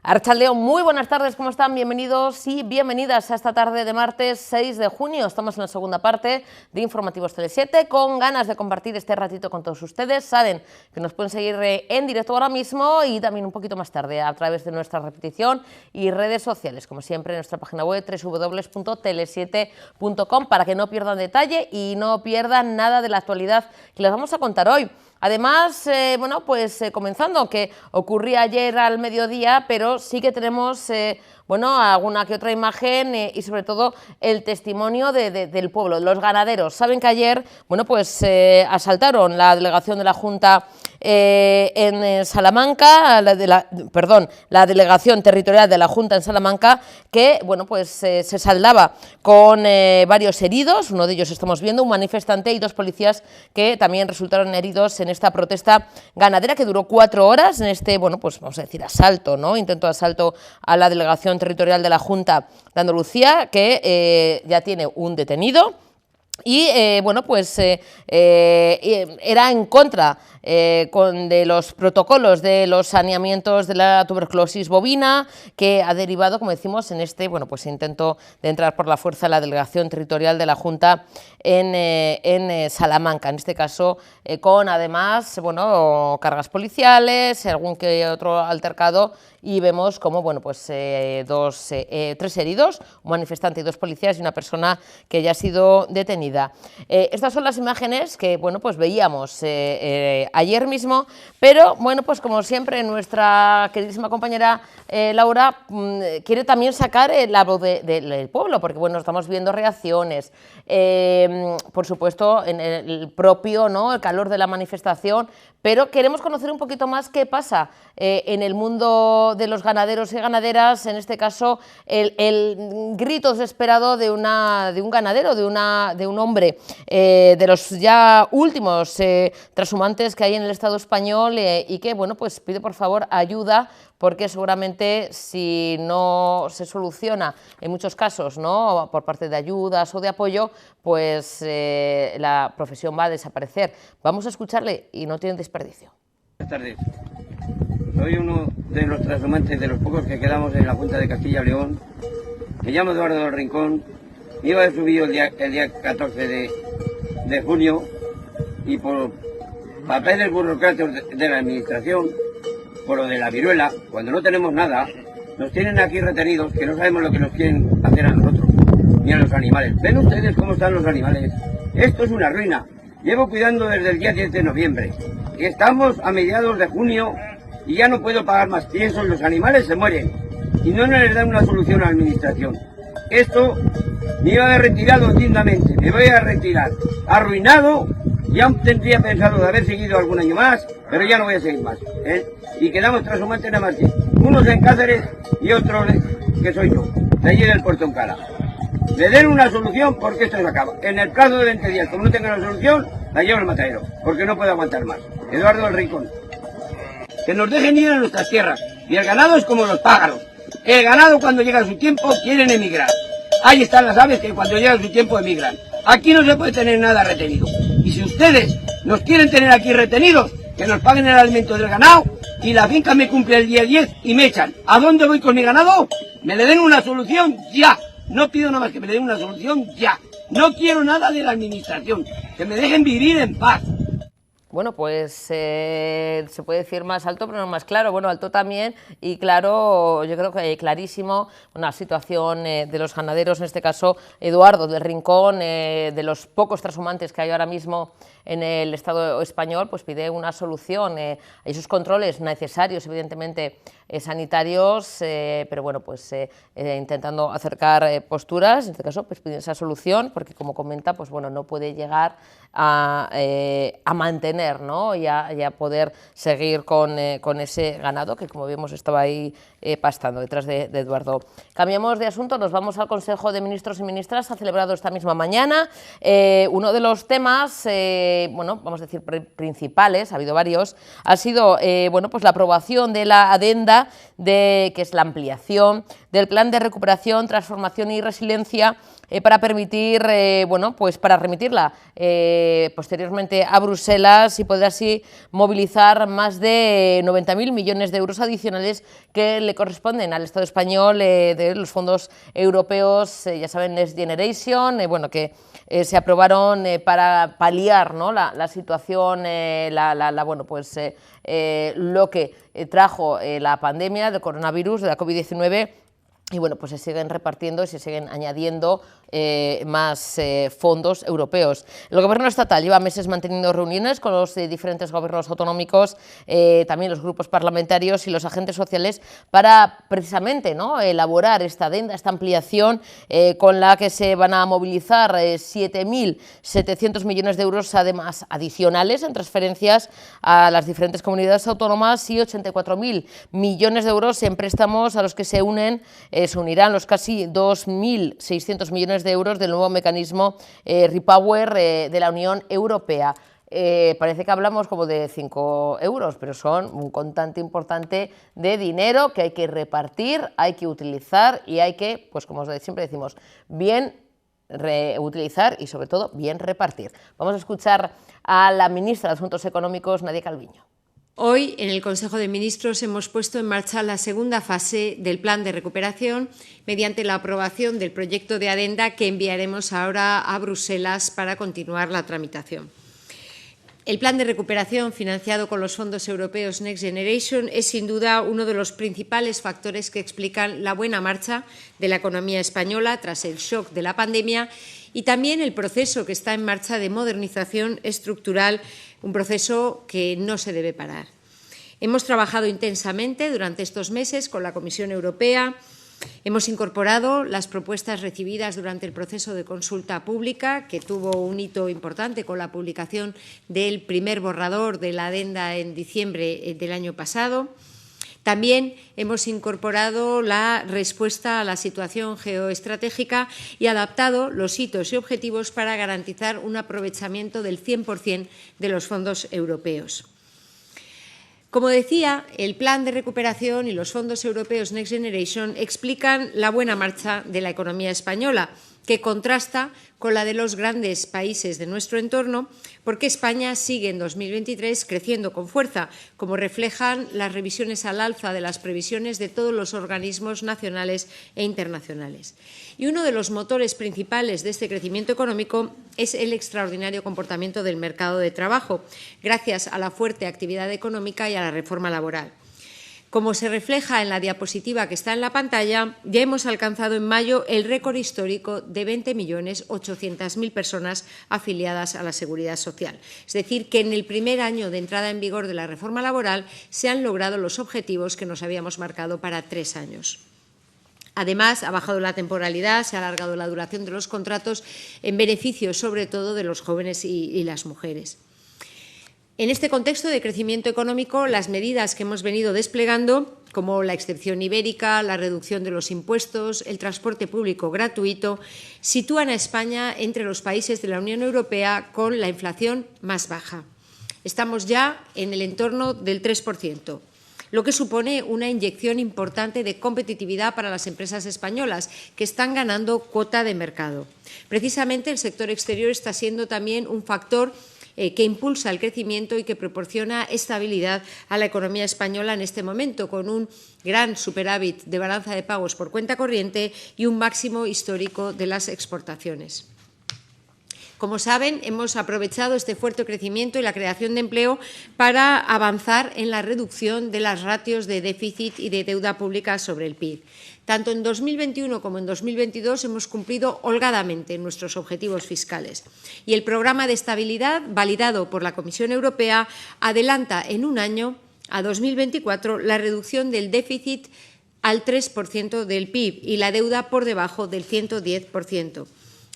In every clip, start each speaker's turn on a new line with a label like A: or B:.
A: Arratsaldeon, muy buenas tardes, ¿cómo están? Bienvenidos y bienvenidas a esta tarde de martes 6 de junio. Estamos en la segunda parte de Informativos Tele7, con ganas de compartir este ratito con todos ustedes. Saben que nos pueden seguir en directo ahora mismo y también un poquito más tarde a través de nuestra repetición y redes sociales, como siempre en nuestra página web www.tele7.com, para que no pierdan detalle y no pierdan nada de la actualidad que les vamos a contar hoy. Además, comenzando, que ocurría ayer al mediodía, pero sí que tenemos alguna que otra imagen y sobre todo el testimonio del pueblo, los ganaderos. Saben que ayer asaltaron la delegación de la Junta en Salamanca, la delegación territorial de la Junta en Salamanca, que se saldaba con varios heridos. Uno de ellos estamos viendo, un manifestante, y dos policías que también resultaron heridos en esta protesta ganadera que duró 4 horas en este, vamos a decir, asalto, ¿no? Intento de asalto a la delegación territorial de la Junta de Andalucía, que ya tiene un detenido. Y era en contra de los protocolos de los saneamientos de la tuberculosis bovina, que ha derivado, como decimos, en este intento de entrar por la fuerza a la delegación territorial de la Junta en Salamanca, en este caso con además cargas policiales, algún que otro altercado, y vemos como tres heridos, un manifestante y 2 policías y una persona que ya ha sido detenida. Estas son las imágenes que veíamos ayer mismo, pero como siempre nuestra queridísima compañera Laura quiere también sacar la voz del pueblo, porque estamos viendo reacciones, por supuesto en el propio, ¿no?, el calor de la manifestación, pero queremos conocer un poquito más qué pasa en el mundo de los ganaderos y ganaderas, en este caso el grito desesperado de un ganadero, de un hombre, de los ya últimos trashumantes que hay en el Estado español, y que pide por favor ayuda, porque seguramente si no se soluciona en muchos casos, ¿no?, por parte de ayudas o de apoyo, la profesión va a desaparecer. Vamos a escucharle y no tiene desperdicio.
B: Buenas tardes. Soy uno de los trashumantes, de los pocos que quedamos en la Junta de Castilla y León. Me llamo Eduardo del Rincón. Me iba a subir el día 14 de junio, y por papeles burocráticos de la administración, por lo de la viruela, cuando no tenemos nada, nos tienen aquí retenidos, que no sabemos lo que nos quieren hacer a nosotros, ni a los animales. ¿Ven ustedes cómo están los animales? Esto es una ruina. Llevo cuidando desde el día 10 de noviembre. Estamos a mediados de junio y ya no puedo pagar más piensos, los animales se mueren y no les dan una solución a la administración. Esto me iba a haber retirado dignamente, me voy a retirar arruinado. Ya tendría pensado de haber seguido algún año más, pero ya no voy a seguir más, y quedamos trashumantes nada más que unos en Cáceres y otros, que soy yo, de allí del Puerto Encala. Le den una solución, porque esto se acaba. En el plazo de 20 días, como no tenga una solución, la llevo al matadero, porque no puedo aguantar más. Eduardo del Rincón. Que nos dejen ir a nuestras tierras, y el ganado es como los pájaros. El ganado, cuando llega su tiempo, quieren emigrar. Ahí están las aves que cuando llega su tiempo emigran. Aquí no se puede tener nada retenido. Y si ustedes nos quieren tener aquí retenidos, que nos paguen el alimento del ganado, y la finca me cumple el día 10 y me echan. ¿A dónde voy con mi ganado? Me le den una solución ya. No pido nada más, que me le den una solución ya. No quiero nada de la administración. Que me dejen vivir en paz.
A: Se puede decir más alto, pero no más claro. Alto también, y claro, yo creo que clarísimo una situación de los ganaderos, en este caso Eduardo del Rincón, de los pocos trashumantes que hay ahora mismo en el Estado español, pide una solución. Hay esos controles necesarios, evidentemente, sanitarios, pero intentando acercar posturas, en este caso pide esa solución, porque como comenta, no puede llegar a mantener, ¿no?, y a poder seguir con ese ganado que, como vemos, estaba ahí pastando detrás de Eduardo. Cambiamos de asunto, nos vamos al Consejo de Ministros y Ministras. Ha celebrado esta misma mañana. Uno de los temas, vamos a decir, principales, ha habido varios, ha sido la aprobación de la adenda, que es la ampliación del Plan de Recuperación, Transformación y Resiliencia para permitir, bueno, pues para remitirla posteriormente a Bruselas y poder así movilizar más de 90.000 millones de euros adicionales que le corresponden al Estado español de los fondos europeos, ya saben, Next Generation, bueno, que se aprobaron para paliar, ¿no?, la situación, bueno, pues lo que trajo la pandemia del coronavirus, de la COVID-19. Y bueno, pues se siguen repartiendo y se siguen añadiendo más fondos europeos. El Gobierno estatal lleva meses manteniendo reuniones con los diferentes gobiernos autonómicos, también los grupos parlamentarios y los agentes sociales para precisamente, ¿no?, elaborar esta adenda, esta ampliación con la que se van a movilizar 7.700 millones de euros además adicionales en transferencias a las diferentes comunidades autónomas y 84.000 millones de euros en préstamos a los que se unirán los casi 2.600 millones de euros del nuevo mecanismo Repower de la Unión Europea. Parece que hablamos como de 5 euros, pero son un contante importante de dinero que hay que repartir, hay que utilizar y hay que, pues como siempre decimos, bien reutilizar y sobre todo bien repartir. Vamos a escuchar a la ministra de Asuntos Económicos, Nadia Calviño.
C: Hoy, en el Consejo de Ministros, hemos puesto en marcha la segunda fase del Plan de Recuperación mediante la aprobación del proyecto de adenda que enviaremos ahora a Bruselas para continuar la tramitación. El Plan de Recuperación, financiado con los fondos europeos Next Generation, es sin duda uno de los principales factores que explican la buena marcha de la economía española tras el shock de la pandemia y también el proceso que está en marcha de modernización estructural, un proceso que no se debe parar. Hemos trabajado intensamente durante estos meses con la Comisión Europea. Hemos incorporado las propuestas recibidas durante el proceso de consulta pública, que tuvo un hito importante con la publicación del primer borrador de la adenda en diciembre del año pasado. También hemos incorporado la respuesta a la situación geoestratégica y adaptado los hitos y objetivos para garantizar un aprovechamiento del 100% de los fondos europeos. Como decía, el Plan de Recuperación y los fondos europeos Next Generation explican la buena marcha de la economía española, que contrasta con la de los grandes países de nuestro entorno, porque España sigue en 2023 creciendo con fuerza, como reflejan las revisiones al alza de las previsiones de todos los organismos nacionales e internacionales. Y uno de los motores principales de este crecimiento económico es el extraordinario comportamiento del mercado de trabajo, gracias a la fuerte actividad económica y a la reforma laboral. Como se refleja en la diapositiva que está en la pantalla, ya hemos alcanzado en mayo el récord histórico de 20.800.000 personas afiliadas a la Seguridad Social. Es decir, que en el primer año de entrada en vigor de la reforma laboral se han logrado los objetivos que nos habíamos marcado para 3 años. Además, ha bajado la temporalidad, se ha alargado la duración de los contratos en beneficio, sobre todo, de los jóvenes y las mujeres. En este contexto de crecimiento económico, las medidas que hemos venido desplegando, como la excepción ibérica, la reducción de los impuestos, el transporte público gratuito, sitúan a España entre los países de la Unión Europea con la inflación más baja. Estamos ya en el entorno del 3%. Lo que supone una inyección importante de competitividad para las empresas españolas, que están ganando cuota de mercado. Precisamente el sector exterior está siendo también un factor que impulsa el crecimiento y que proporciona estabilidad a la economía española en este momento, con un gran superávit de balanza de pagos por cuenta corriente y un máximo histórico de las exportaciones. Como saben, hemos aprovechado este fuerte crecimiento y la creación de empleo para avanzar en la reducción de las ratios de déficit y de deuda pública sobre el PIB. Tanto en 2021 como en 2022 hemos cumplido holgadamente nuestros objetivos fiscales. Y el programa de estabilidad, validado por la Comisión Europea, adelanta en un año, a 2024, la reducción del déficit al 3% del PIB y la deuda por debajo del 110%.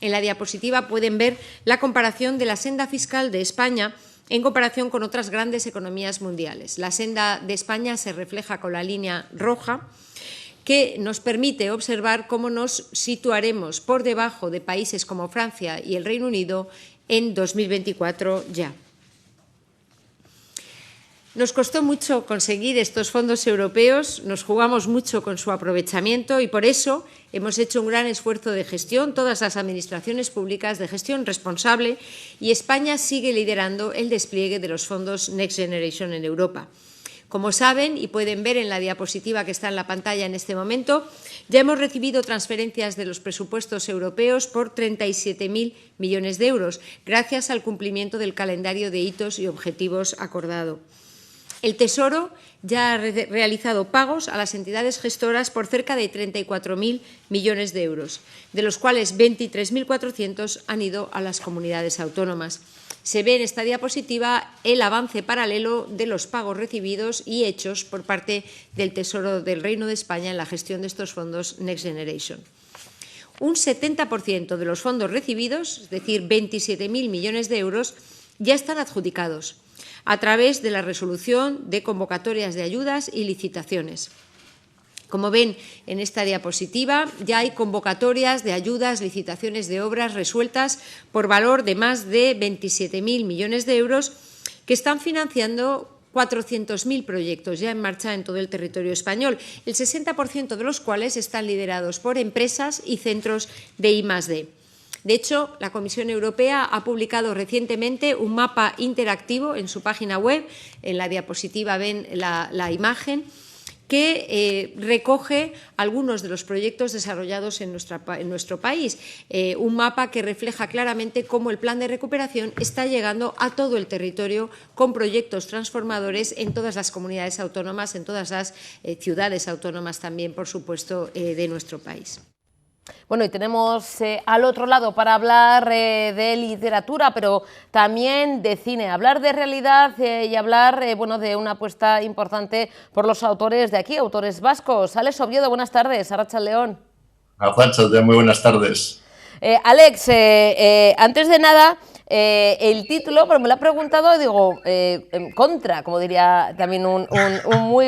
C: En la diapositiva pueden ver la comparación de la senda fiscal de España en comparación con otras grandes economías mundiales. La senda de España se refleja con la línea roja, que nos permite observar cómo nos situaremos por debajo de países como Francia y el Reino Unido en 2024 ya. Nos costó mucho conseguir estos fondos europeos, nos jugamos mucho con su aprovechamiento y por eso hemos hecho un gran esfuerzo de gestión, todas las administraciones públicas, de gestión responsable, y España sigue liderando el despliegue de los fondos Next Generation en Europa. Como saben y pueden ver en la diapositiva que está en la pantalla en este momento, ya hemos recibido transferencias de los presupuestos europeos por 37.000 millones de euros, gracias al cumplimiento del calendario de hitos y objetivos acordado. El Tesoro ya ha realizado pagos a las entidades gestoras por cerca de 34.000 millones de euros, de los cuales 23.400 han ido a las comunidades autónomas. Se ve en esta diapositiva el avance paralelo de los pagos recibidos y hechos por parte del Tesoro del Reino de España en la gestión de estos fondos Next Generation. Un 70% de los fondos recibidos, es decir, 27.000 millones de euros, ya están adjudicados a través de la resolución de convocatorias de ayudas y licitaciones. Como ven en esta diapositiva, ya hay convocatorias de ayudas, licitaciones de obras resueltas por valor de más de 27.000 millones de euros que están financiando 400.000 proyectos ya en marcha en todo el territorio español, el 60% de los cuales están liderados por empresas y centros de I+D. De hecho, la Comisión Europea ha publicado recientemente un mapa interactivo en su página web, en la diapositiva ven la imagen, que recoge algunos de los proyectos desarrollados en nuestro país. Un mapa que refleja claramente cómo el plan de recuperación está llegando a todo el territorio con proyectos transformadores en todas las comunidades autónomas, en todas las ciudades autónomas también, por supuesto, de nuestro país.
A: Bueno, y tenemos al otro lado para hablar de literatura, pero también de cine, hablar de realidad y hablar bueno, de una apuesta importante por los autores de aquí, autores vascos. Alex Oviedo, buenas tardes. Arratsaldeon.
D: Arratsaldeon, muy buenas tardes.
A: Alex, antes de nada, el título, pero me lo ha preguntado, digo, Contra, como diría también un muy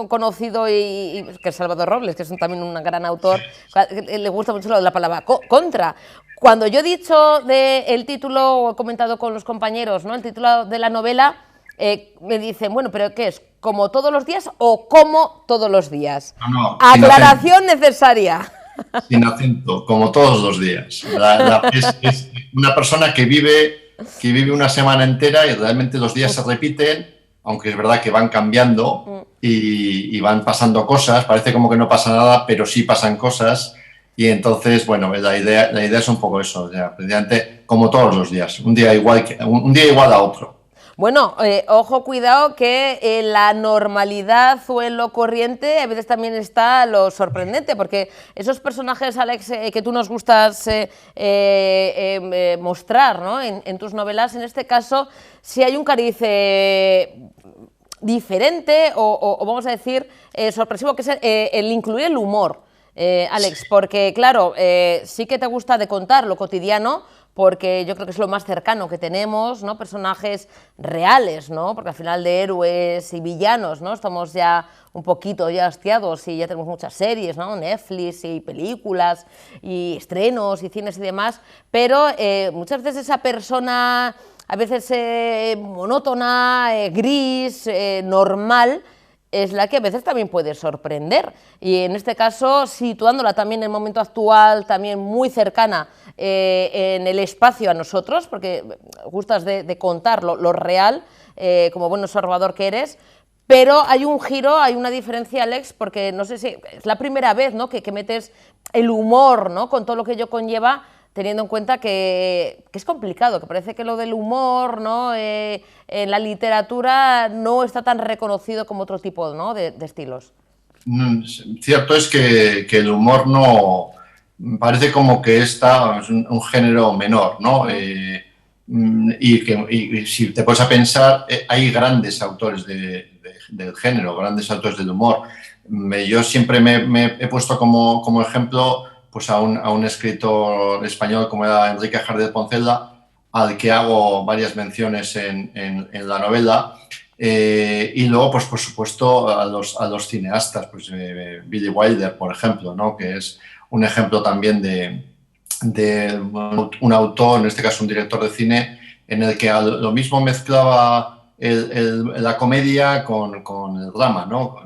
A: conocido y que es Salvador Robles, que es también un gran autor, le gusta mucho la palabra Contra. Cuando yo he dicho el título, o he comentado con los compañeros, ¿no? El título de la novela, me dicen, bueno, ¿pero qué es? ¿Como todos los días o como todos los días?
D: No,
A: aclaración necesaria.
D: Sin acento, como todos los días. Es una persona que vive una semana entera y realmente los días se repiten, aunque es verdad que van cambiando y van pasando cosas. Parece como que no pasa nada, pero sí pasan cosas. Y entonces, bueno, la idea es un poco eso, o sea, precisamente como todos los días, un día igual a otro.
A: Bueno, ojo, cuidado, que en la normalidad o en lo corriente a veces también está lo sorprendente, porque esos personajes, Alex, que tú nos gustas mostrar, ¿no? en tus novelas, en este caso, si hay un cariz diferente o vamos a decir sorpresivo, que es el incluir el humor, Alex, porque claro, sí que te gusta de contar lo cotidiano, porque yo creo que es lo más cercano que tenemos, ¿no? Personajes reales, ¿no? Porque al final de héroes y villanos, ¿no? Estamos ya un poquito ya hastiados y ya tenemos muchas series, ¿no? Netflix y películas y estrenos y cines y demás, pero muchas veces esa persona, a veces monótona, gris, normal, es la que a veces también puede sorprender, y en este caso situándola también en el momento actual, también muy cercana en el espacio a nosotros, porque gustas de contar lo real, como buen observador que eres, pero hay un giro, hay una diferencia, Alex, porque no sé si es la primera vez, ¿no? que metes el humor, ¿no? Con todo lo que ello conlleva, teniendo en cuenta que es complicado, que parece que lo del humor, ¿no? En la literatura no está tan reconocido como otro tipo, ¿no? de estilos.
D: Cierto es que el humor no parece como que es un género menor, ¿no? Y si te pones a pensar, hay grandes autores del género, grandes autores del humor. Yo siempre me he puesto como ejemplo pues a un escritor español como era Enrique Jardiel Poncela, al que hago varias menciones en la novela, y luego, pues por supuesto, a los cineastas, pues Billy Wilder, por ejemplo, ¿no? Que es un ejemplo también de un autor, en este caso un director de cine, en el que lo mismo mezclaba la comedia con el drama, ¿no?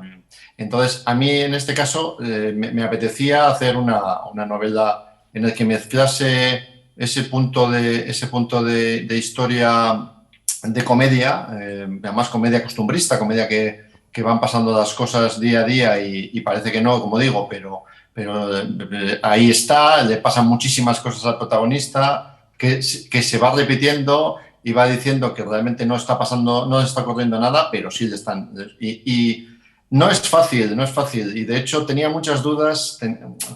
D: Entonces, a mí en este caso me apetecía hacer una novela en la que mezclase ese punto de historia de comedia, además comedia costumbrista, comedia que van pasando las cosas día a día y parece que no, como digo, pero ahí está, le pasan muchísimas cosas al protagonista que se va repitiendo y va diciendo que realmente no está pasando, no le está ocurriendo nada, pero sí le están. Y no es fácil, no es fácil. Y de hecho tenía muchas dudas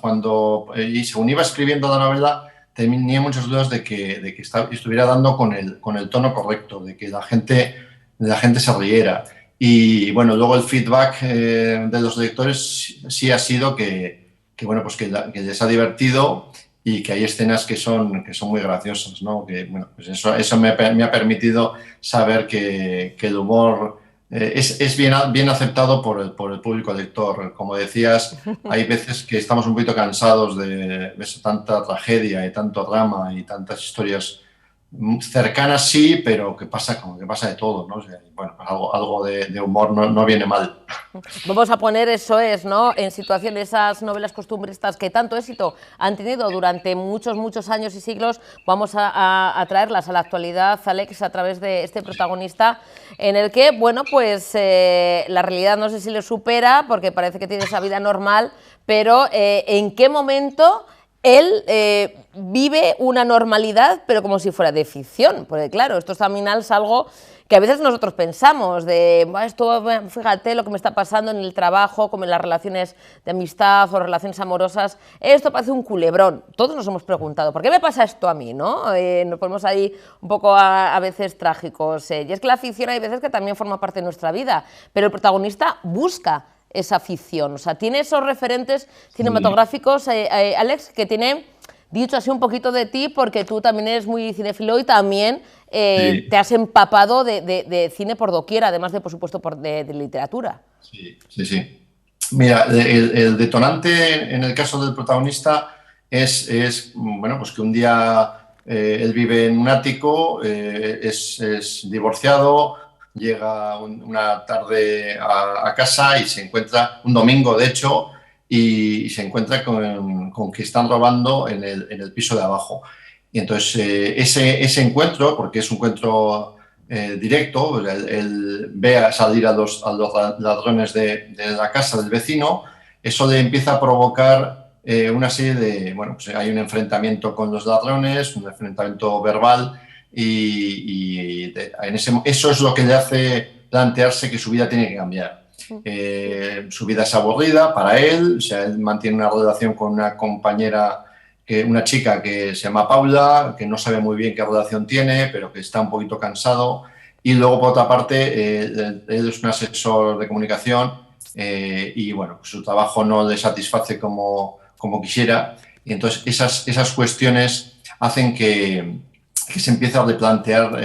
D: cuando, y según iba escribiendo la novela, tenía muchas dudas de que estuviera dando con el tono correcto, de que la gente se riera. Y bueno, luego el feedback de los lectores sí ha sido bueno, pues que les ha divertido y que hay escenas que son muy graciosas, ¿no? Que, bueno, pues eso me ha permitido saber que el humor es bien aceptado por el público lector. Como decías, hay veces que estamos un poquito cansados de tanta tragedia y tanto drama y tantas historias cercanas, sí, pero que pasa de todo, ¿no? O sea, bueno, pues algo de humor no viene mal.
A: Vamos a poner, eso es, ¿no?, en situación esas novelas costumbristas que tanto éxito han tenido durante muchos años y siglos. Vamos a traerlas a la actualidad, Alex, a través de este protagonista, en el que, bueno, pues la realidad no sé si le supera, porque parece que tiene esa vida normal, pero ¿en qué momento él vive una normalidad, pero como si fuera de ficción? Porque claro, esto también es algo que a veces nosotros pensamos, de esto, fíjate lo que me está pasando en el trabajo, como en las relaciones de amistad o relaciones amorosas, esto parece un culebrón. Todos nos hemos preguntado, ¿por qué me pasa esto a mí, no? Nos ponemos ahí un poco a veces trágicos. Y es que la ficción hay veces que también forma parte de nuestra vida, pero el protagonista busca esa ficción, o sea, tiene esos referentes cinematográficos, Alex, que tiene, dicho así, un poquito de ti, porque tú también eres muy cinéfilo y también te has empapado de cine por doquier, además de, por supuesto, de literatura.
D: Sí. Mira, el detonante en el caso del protagonista es bueno, pues que un día él vive en un ático, es divorciado, llega una tarde a casa y se encuentra, un domingo de hecho, y se encuentra con que están robando en el piso de abajo. Y entonces ese encuentro, porque es un encuentro directo, él ve a salir a los ladrones de la casa del vecino, eso le empieza a provocar una serie de, bueno, pues hay un enfrentamiento con los ladrones, un enfrentamiento verbal, eso es lo que le hace plantearse que su vida tiene que cambiar. Su vida es aburrida para él, o sea, él mantiene una relación con una compañera, una chica que se llama Paula, que no sabe muy bien qué relación tiene, pero que está un poquito cansado. Y luego, por otra parte, él es un asesor de comunicación y, bueno, pues su trabajo no le satisface como quisiera. Y entonces esas cuestiones hacen que se empieza a replantear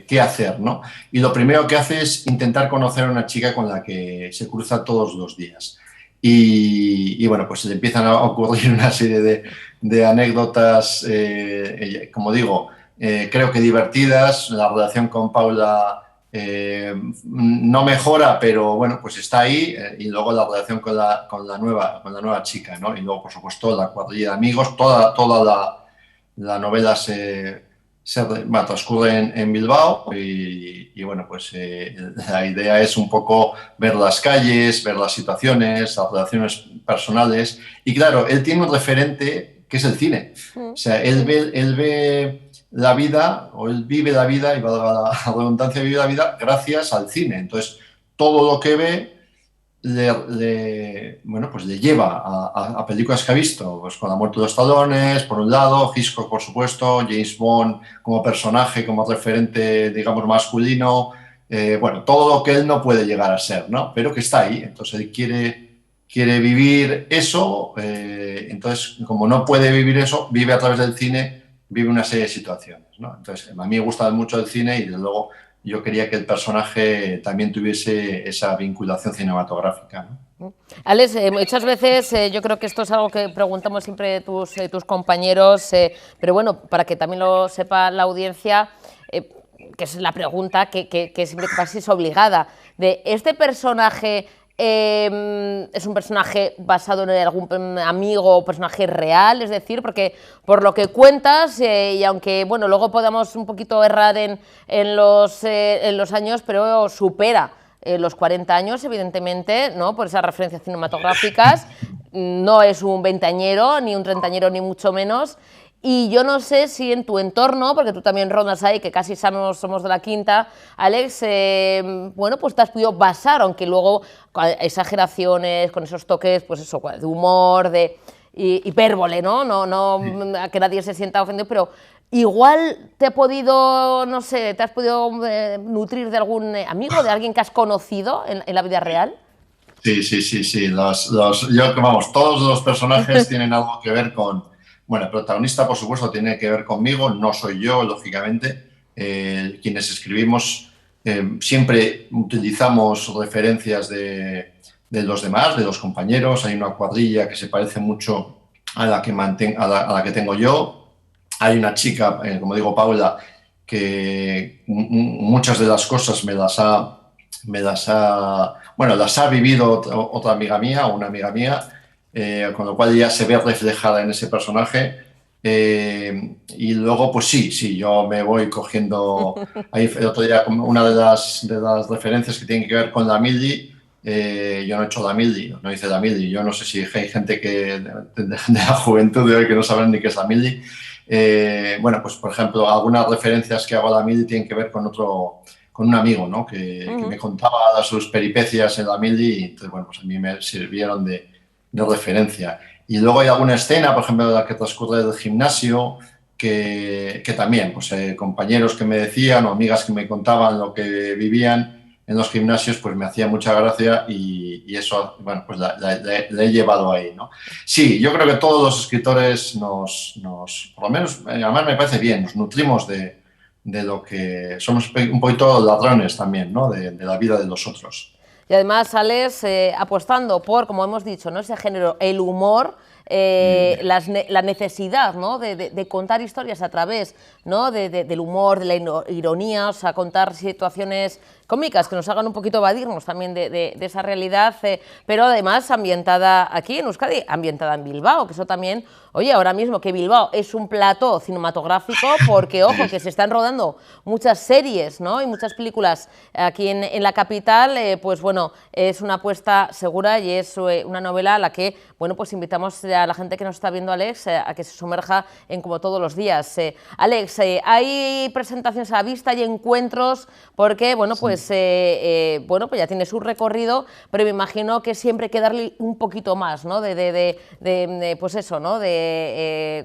D: qué hacer, ¿no? Y lo primero que hace es intentar conocer a una chica con la que se cruza todos los días. Y bueno, pues se le empiezan a ocurrir una serie de anécdotas, como digo, creo que divertidas. La relación con Paula no mejora, pero bueno, pues está ahí. Y luego la relación con la nueva chica, ¿no? Y luego, por supuesto, la cuadrilla de amigos. Toda la novela transcurre en Bilbao y bueno, pues la idea es un poco ver las calles, ver las situaciones, las relaciones personales. Y claro, él tiene un referente que es el cine. O sea, él ve la vida, o él vive la vida, y valga la redundancia, vive la vida gracias al cine. Entonces, todo lo que ve bueno, pues le lleva a películas que ha visto, pues con La muerte de los talones, por un lado, Hitchcock, por supuesto, James Bond como personaje, como referente, digamos, masculino, bueno, todo lo que él no puede llegar a ser, ¿no? Pero que está ahí. Entonces él quiere vivir eso, entonces como no puede vivir eso, vive a través del cine, vive una serie de situaciones, ¿no? Entonces a mí me gusta mucho el cine y desde luego yo quería que el personaje también tuviese esa vinculación cinematográfica, ¿no?
A: Alex, muchas veces yo creo que esto es algo que preguntamos siempre tus compañeros, pero bueno, para que también lo sepa la audiencia, que es la pregunta que siempre casi es obligada, de este personaje es un personaje basado en algún amigo o personaje real, es decir, porque por lo que cuentas, y aunque bueno, luego podamos un poquito errar en los años, pero supera los 40 años, evidentemente, ¿no? Por esas referencias cinematográficas, no es un veinteañero, ni un treintañero, ni mucho menos. Y yo no sé si en tu entorno, porque tú también rondas ahí, que casi somos de la quinta, Alex, bueno, pues te has podido basar, aunque luego con exageraciones, con esos toques, pues eso, de humor, de hipérbole, ¿no? No que nadie se sienta ofendido, pero igual te ha podido, no sé, te has podido nutrir de algún amigo, de alguien que has conocido en la vida real.
D: Sí. Vamos, todos los personajes tienen algo que ver con... Bueno, el protagonista, por supuesto, tiene que ver conmigo, no soy yo, lógicamente. Quienes escribimos siempre utilizamos referencias de los demás, de los compañeros. Hay una cuadrilla que se parece mucho a la que tengo yo. Hay una chica, como digo, Paula, que muchas de las cosas las ha vivido otra amiga mía, una amiga mía, con lo cual ella se ve reflejada en ese personaje. Y luego, pues sí, yo me voy cogiendo. Ahí el otro día, una de las referencias que tiene que ver con la Mili. Yo no he hecho la Mili, no hice la Mili. Yo no sé si hay gente de la juventud de hoy que no saben ni qué es la Mili. Bueno, pues por ejemplo, algunas referencias que hago a la Mili tienen que ver con un amigo, ¿no? que me contaba sus peripecias en la Mili, y entonces, bueno, pues a mí me sirvieron de referencia. Y luego hay alguna escena, por ejemplo, la que transcurre del gimnasio, que también, pues compañeros que me decían o amigas que me contaban lo que vivían en los gimnasios, pues me hacía mucha gracia, y eso, bueno, pues la he llevado ahí, ¿no? Sí, yo creo que todos los escritores por lo menos, además me parece bien, nos nutrimos de lo que somos un poquito ladrones también, ¿no? De la vida de los otros.
A: Y además sales apostando por, como hemos dicho, ¿no? Ese género, el humor, la necesidad, ¿no? de contar historias a través, ¿no? del humor, de la ironía, o sea, contar situaciones cómicas que nos hagan un poquito evadirnos también de esa realidad, pero además ambientada aquí en Euskadi, ambientada en Bilbao, que eso también, oye, ahora mismo que Bilbao es un plató cinematográfico, porque, ojo, que se están rodando muchas series, ¿no? Y muchas películas aquí en la capital, pues bueno, es una apuesta segura y es una novela a la que, bueno, pues invitamos a la gente que nos está viendo, Alex, a que se sumerja en Como todos los días. Alex, hay presentaciones a la vista y encuentros, porque, bueno, pues bueno, pues ya tiene su recorrido, pero me imagino que siempre hay que darle un poquito más, ¿no? Pues eso, ¿no?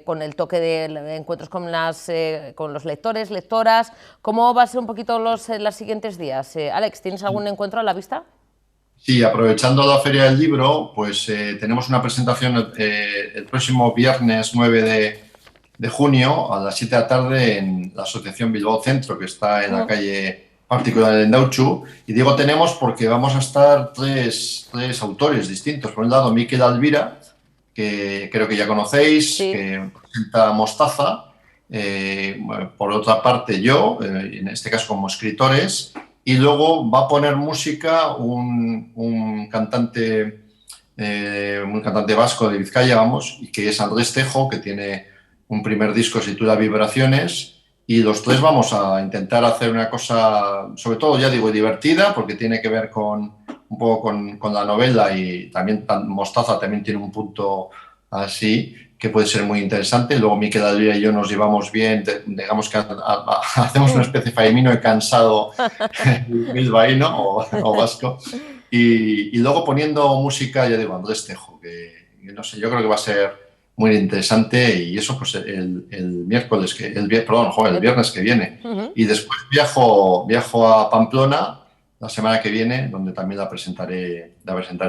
A: Con el toque de encuentros con los lectores, lectoras. ¿Cómo va a ser un poquito los siguientes días? Alex, ¿tienes algún encuentro a la vista?
D: Sí, aprovechando la Feria del Libro, pues tenemos una presentación el próximo viernes 9 de junio a las 7 de la tarde en la Asociación Bilbao Centro, que está en la calle Particular de Endauchu. Y digo tenemos porque vamos a estar tres autores distintos. Por un lado, Mikel Alvira, que creo que ya conocéis, sí, que presenta Mostaza. Por otra parte, yo, en este caso como escritores. Y luego va a poner música un cantante vasco de Vizcaya, vamos, y que es Andrés Tejo, que tiene un primer disco que se titula Vibraciones, y los tres vamos a intentar hacer una cosa, sobre todo, ya digo, divertida, porque tiene que ver un poco con la novela, y también Mostaza también tiene un punto así que puede ser muy interesante. Luego Mikel Alvira y yo nos llevamos bien, digamos que hacemos una especie de faimino y cansado bilbaíno o vasco. Y luego poniendo música, ya digo, Andrés Tejo, que no sé, yo creo que va a ser muy interesante, y eso pues el viernes que viene. Y después viajo a Pamplona la semana que viene, donde también la presentaré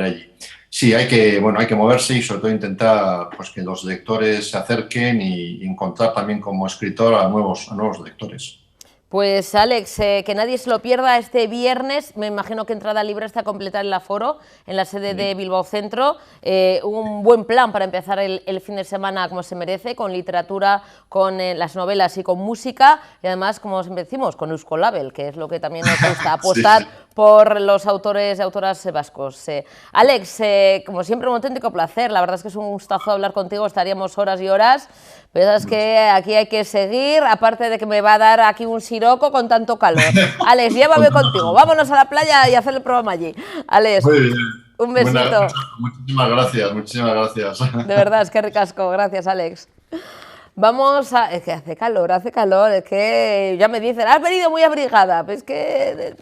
D: allí. Sí, hay que moverse y sobre todo intentar pues, que los lectores se acerquen y encontrar también como escritor a nuevos lectores.
A: Pues Alex, que nadie se lo pierda este viernes, me imagino que entrada libre hasta completar el aforo en la sede de Bilbao Centro, un buen plan para empezar el fin de semana como se merece, con literatura, con las novelas y con música, y además, como siempre decimos, con Euskolabel, que es lo que también nos gusta, apostar por los autores y autoras vascos. Alex, como siempre, un auténtico placer, la verdad es que es un gustazo hablar contigo, estaríamos horas y horas, pero es que aquí hay que seguir, aparte de que me va a dar aquí un siroco con tanto calor. Alex, llévame contigo, vámonos a la playa y hacer el programa allí. Alex, un besito.
D: Muchísimas gracias.
A: De verdad, es que ricasco, gracias Alex. Vamos a... Es que hace calor, es que ya me dicen, has venido muy abrigada, pues es que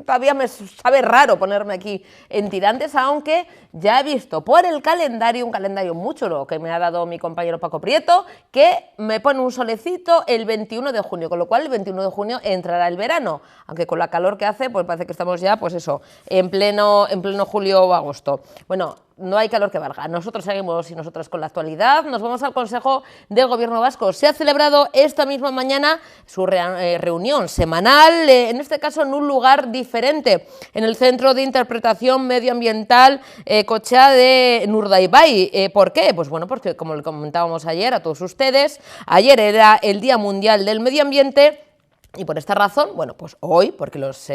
A: todavía me sabe raro ponerme aquí en tirantes, aunque ya he visto por el calendario, un calendario muy chulo que me ha dado mi compañero Paco Prieto, que me pone un solecito el 21 de junio, con lo cual el 21 de junio entrará el verano, aunque con la calor que hace, pues parece que estamos ya, pues eso, en pleno julio o agosto. Bueno, no hay calor que valga. Nosotros seguimos y nosotras con la actualidad. Nos vamos al Consejo del Gobierno Vasco. Se ha celebrado esta misma mañana su reunión semanal, en este caso en un lugar diferente, en el Centro de Interpretación Medioambiental Cochea de Urdaibai. ¿Por qué? Pues bueno, porque como le comentábamos ayer a todos ustedes, ayer era el Día Mundial del Medio Ambiente. Y por esta razón, bueno, pues hoy, porque los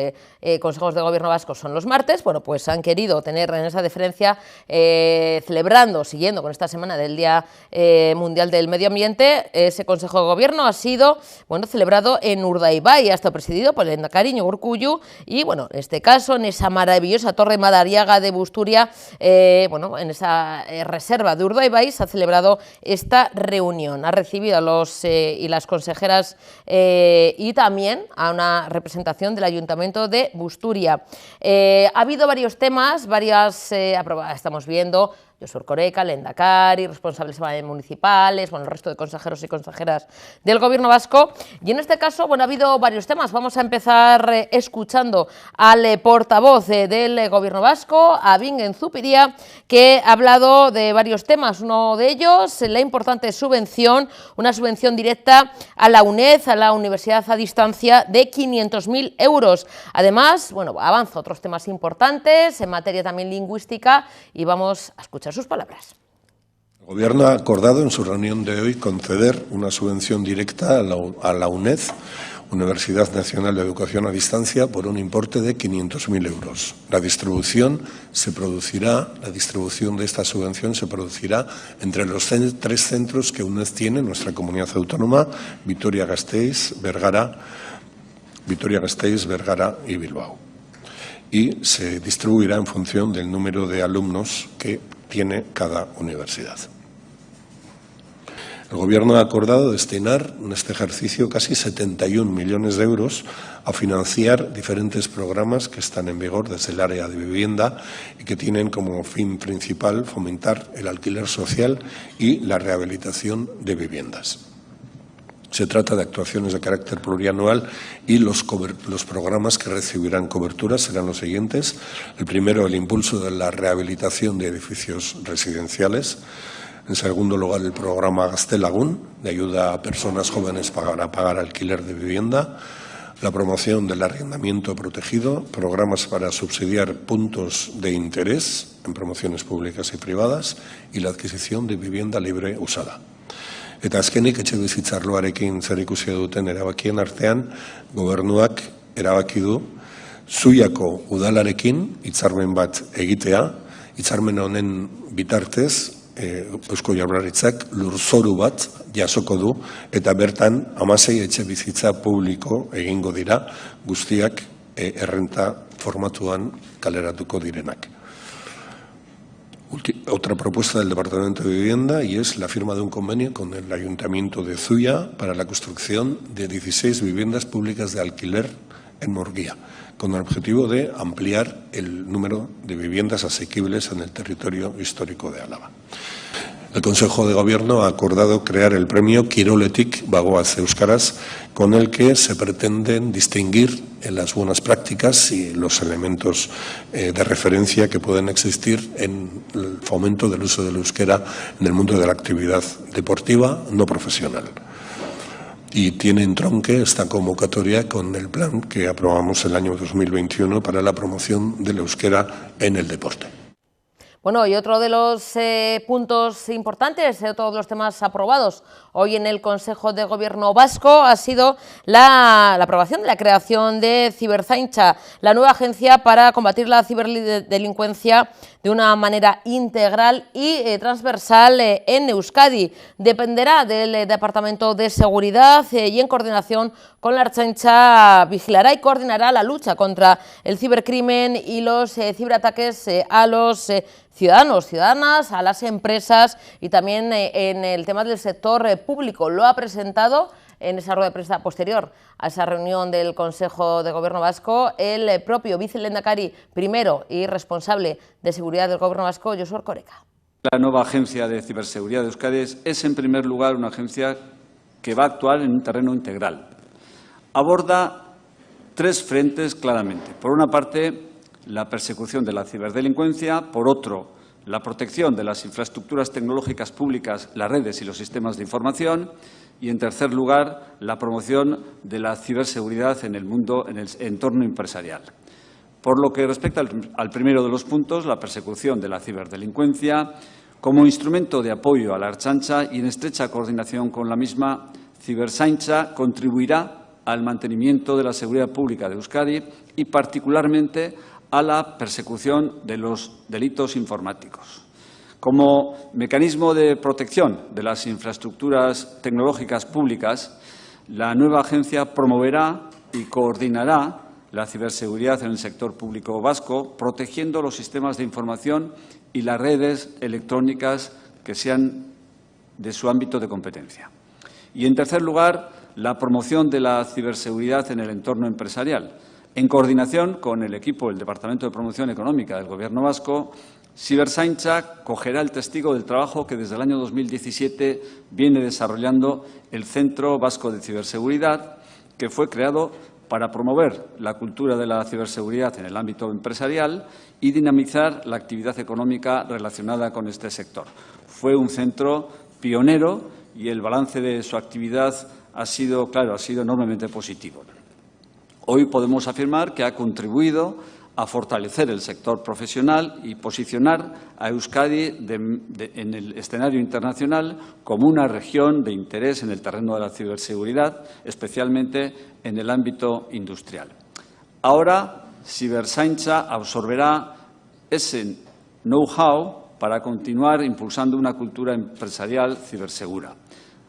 A: consejos de gobierno vascos son los martes, bueno, pues han querido tener en esa deferencia, celebrando, siguiendo con esta semana del Día Mundial del Medio Ambiente, ese consejo de gobierno ha sido, bueno, celebrado en Urdaibai, ha estado presidido por el Lehendakari Iñigo Urkullu, y bueno, en este caso, en esa maravillosa Torre Madariaga de Busturia, bueno, en esa reserva de Urdaibai se ha celebrado esta reunión, ha recibido a los y las consejeras y también a una representación del Ayuntamiento de Busturia. Ha habido varios temas, estamos viendo Josu Erkoreka, Lehendakari, responsables municipales, bueno, el resto de consejeros y consejeras del Gobierno vasco. Y en este caso, bueno, ha habido varios temas. Vamos a empezar escuchando al portavoz del Gobierno vasco, a Bingen Zupiria, que ha hablado de varios temas. Uno de ellos, la importante subvención, una subvención directa a la UNED, a la Universidad a Distancia, de 500.000 euros. Además, bueno, avanza otros temas importantes en materia también lingüística y vamos a escuchar sus palabras.
E: El Gobierno ha acordado en su reunión de hoy conceder una subvención directa a la UNED, Universidad Nacional de Educación a Distancia, por un importe de 500.000 euros. La distribución de esta subvención se producirá entre los tres centros que UNED tiene en nuestra comunidad autónoma, Vitoria-Gasteiz, Bergara y Bilbao. Y se distribuirá en función del número de alumnos que tiene cada universidad. El Gobierno ha acordado destinar en este ejercicio casi 71 millones de euros a financiar diferentes programas que están en vigor desde el área de vivienda y que tienen como fin principal fomentar el alquiler social y la rehabilitación de viviendas. Se trata de actuaciones de carácter plurianual y los programas que recibirán cobertura serán los siguientes. El primero, el impulso de la rehabilitación de edificios residenciales. En segundo lugar, el programa Gaztelagun, de ayuda a personas jóvenes para pagar alquiler de vivienda. La promoción del arrendamiento protegido, programas para subsidiar puntos de interés en promociones públicas y privadas y la adquisición de vivienda libre usada. Eta azkenik etxebizitza arloarekin zerikusia duten erabakien artean, Gobernuak erabaki du Zuiako udalarekin hitzarmen bat egitea, hitzarmen honen bitartez Eusko Jaurlaritzak lurzoru bat jasoko du eta bertan 16 etxebizitza publiko egingo dira, guztiak errenta formatuan kaleratuko direnak. Otra propuesta del Departamento de Vivienda y es la firma de un convenio con el Ayuntamiento de Zuia para la construcción de 16 viviendas públicas de alquiler en Murguía, con el objetivo de ampliar el número de viviendas asequibles en el territorio histórico de Álava. El Consejo de Gobierno ha acordado crear el premio Kiroletik Bagoaz Euskaraz, con el que se pretenden distinguir las buenas prácticas y los elementos de referencia que pueden existir en el fomento del uso del euskera en el mundo de la actividad deportiva no profesional. y tiene entronque esta convocatoria con el plan que aprobamos el año 2021 para la promoción del euskera en el deporte.
A: Bueno, y otro de los puntos importantes, otro de los temas aprobados hoy en el Consejo de Gobierno vasco ha sido la aprobación de la creación de Ciberzaintza, la nueva agencia para combatir la ciberdelincuencia de una manera integral y transversal en Euskadi. Dependerá del Departamento de Seguridad y en coordinación con la Ertzaintza vigilará y coordinará la lucha contra el cibercrimen y los ciberataques a los ciudadanos, ciudadanas, a las empresas y también en el tema del sector público. Lo ha presentado en esa rueda de prensa posterior a esa reunión del Consejo de Gobierno vasco el propio vicelehendakari primero y responsable de seguridad del Gobierno vasco, Josu Erkoreka.
F: La nueva Agencia de Ciberseguridad de Euskadi es, en primer lugar, una agencia que va a actuar en un terreno integral. Aborda tres frentes claramente. Por una parte, la persecución de la ciberdelincuencia, por otro, la protección de las infraestructuras tecnológicas públicas, las redes y los sistemas de información, y, en tercer lugar, la promoción de la ciberseguridad en el mundo, en el entorno empresarial. Por lo que respecta al primero de los puntos, la persecución de la ciberdelincuencia, como instrumento de apoyo a la Ertzaintza y en estrecha coordinación con la misma, Ciberzaintza contribuirá al mantenimiento de la seguridad pública de Euskadi y, particularmente, a la persecución de los delitos informáticos. Como mecanismo de protección de las infraestructuras tecnológicas públicas, la nueva agencia promoverá y coordinará la ciberseguridad en el sector público vasco, protegiendo los sistemas de información y las redes electrónicas que sean de su ámbito de competencia. Y, en tercer lugar, la promoción de la ciberseguridad en el entorno empresarial. En coordinación con el equipo del Departamento de Promoción Económica del Gobierno vasco, Ciberzaintza cogerá el testigo del trabajo que desde el año 2017 viene desarrollando el Centro Vasco de Ciberseguridad, que fue creado para promover la cultura de la ciberseguridad en el ámbito empresarial y dinamizar la actividad económica relacionada con este sector. Fue un centro pionero y el balance de su actividad ha sido enormemente positivo. Hoy podemos afirmar que ha contribuido a fortalecer el sector profesional y posicionar a Euskadi en el escenario internacional como una región de interés en el terreno de la ciberseguridad, especialmente en el ámbito industrial. Ahora, Ciberzaintza absorberá ese know-how para continuar impulsando una cultura empresarial cibersegura.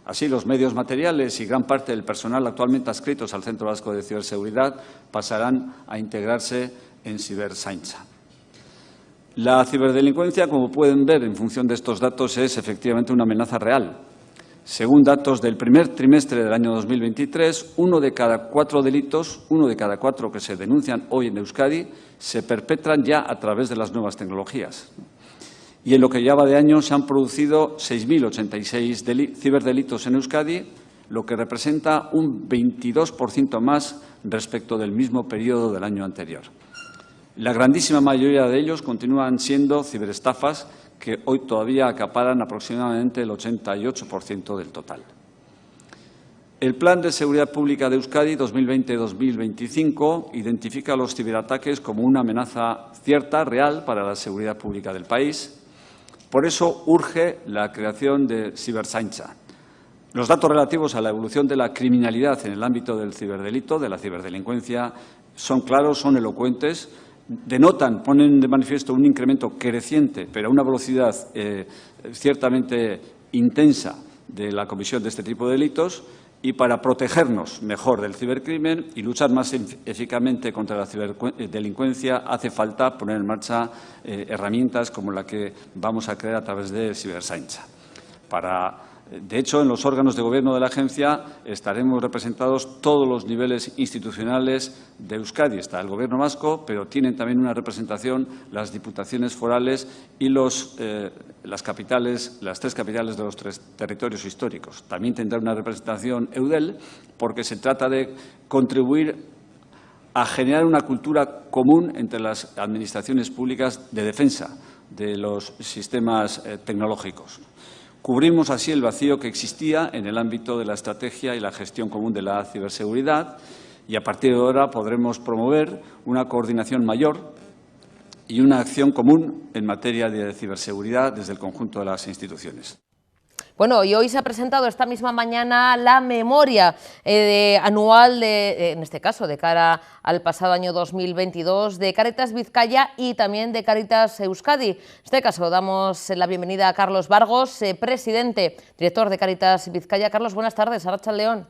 F: Así, los medios materiales y gran parte del personal actualmente adscritos al Centro Vasco de Ciberseguridad pasarán a integrarse en Ciberzaintza. La ciberdelincuencia, como pueden ver en función de estos datos, es efectivamente una amenaza real. Según datos del primer trimestre del año 2023, uno de cada cuatro que se denuncian hoy en Euskadi se perpetran ya a través de las nuevas tecnologías. Y en lo que ya va de año se han producido 6.086 ciberdelitos en Euskadi, lo que representa un 22% más respecto del mismo periodo del año anterior. La grandísima mayoría de ellos continúan siendo ciberestafas que hoy todavía acaparan aproximadamente el 88% del total. El Plan de Seguridad Pública de Euskadi 2020-2025 identifica los ciberataques como una amenaza cierta, real, para la seguridad pública del país. Por eso urge la creación de Ciberzaintza. Los datos relativos a la evolución de la criminalidad en el ámbito del ciberdelito, de la ciberdelincuencia, son claros, son elocuentes, ponen de manifiesto un incremento creciente, pero a una velocidad ciertamente intensa de la comisión de este tipo de delitos. Y para protegernos mejor del cibercrimen y luchar más eficazmente contra la ciberdelincuencia hace falta poner en marcha herramientas como la que vamos a crear a través de Ciberzaintza. De hecho, en los órganos de gobierno de la agencia estaremos representados todos los niveles institucionales de Euskadi. Está el Gobierno vasco, pero tienen también una representación las diputaciones forales y las tres capitales de los tres territorios históricos. También tendrá una representación EUDEL, porque se trata de contribuir a generar una cultura común entre las administraciones públicas de defensa de los sistemas tecnológicos. Cubrimos así el vacío que existía en el ámbito de la estrategia y la gestión común de la ciberseguridad y a partir de ahora podremos promover una coordinación mayor y una acción común en materia de ciberseguridad desde el conjunto de las instituciones.
A: Bueno, y hoy se ha presentado esta misma mañana la memoria anual, en este caso, de cara al pasado año 2022, de Cáritas Vizcaya y también de Cáritas Euskadi. En este caso, damos la bienvenida a Carlos Vargos, presidente, director de Cáritas Vizcaya. Carlos, buenas tardes. Arratsaldeon.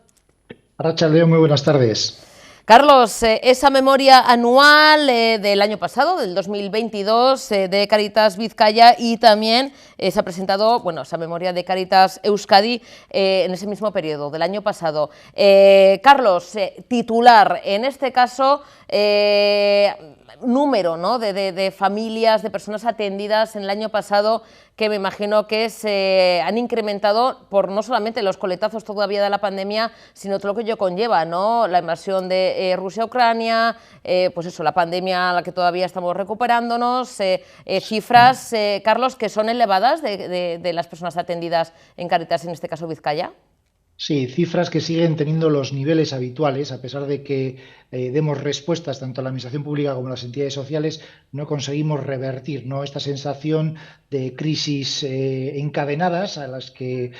G: Arratsaldeon, muy buenas tardes.
A: Carlos, esa memoria anual del año pasado, del 2022, de Cáritas Vizcaya, y también se ha presentado, bueno, esa memoria de Cáritas Euskadi en ese mismo periodo del año pasado. Carlos, titular, en este caso, número, ¿no?, de familias, de personas atendidas en el año pasado, que me imagino que se han incrementado por no solamente los coletazos todavía de la pandemia, sino todo lo que ello conlleva, ¿no? La invasión de Rusia a Ucrania, pues eso, la pandemia a la que todavía estamos recuperándonos, cifras, Carlos, que son elevadas de las personas atendidas en Cáritas, en este caso Vizcaya.
G: Sí, cifras que siguen teniendo los niveles habituales, a pesar de que demos respuestas tanto a la administración pública como a las entidades sociales, no conseguimos revertir, ¿no?, esta sensación de crisis encadenadas a las que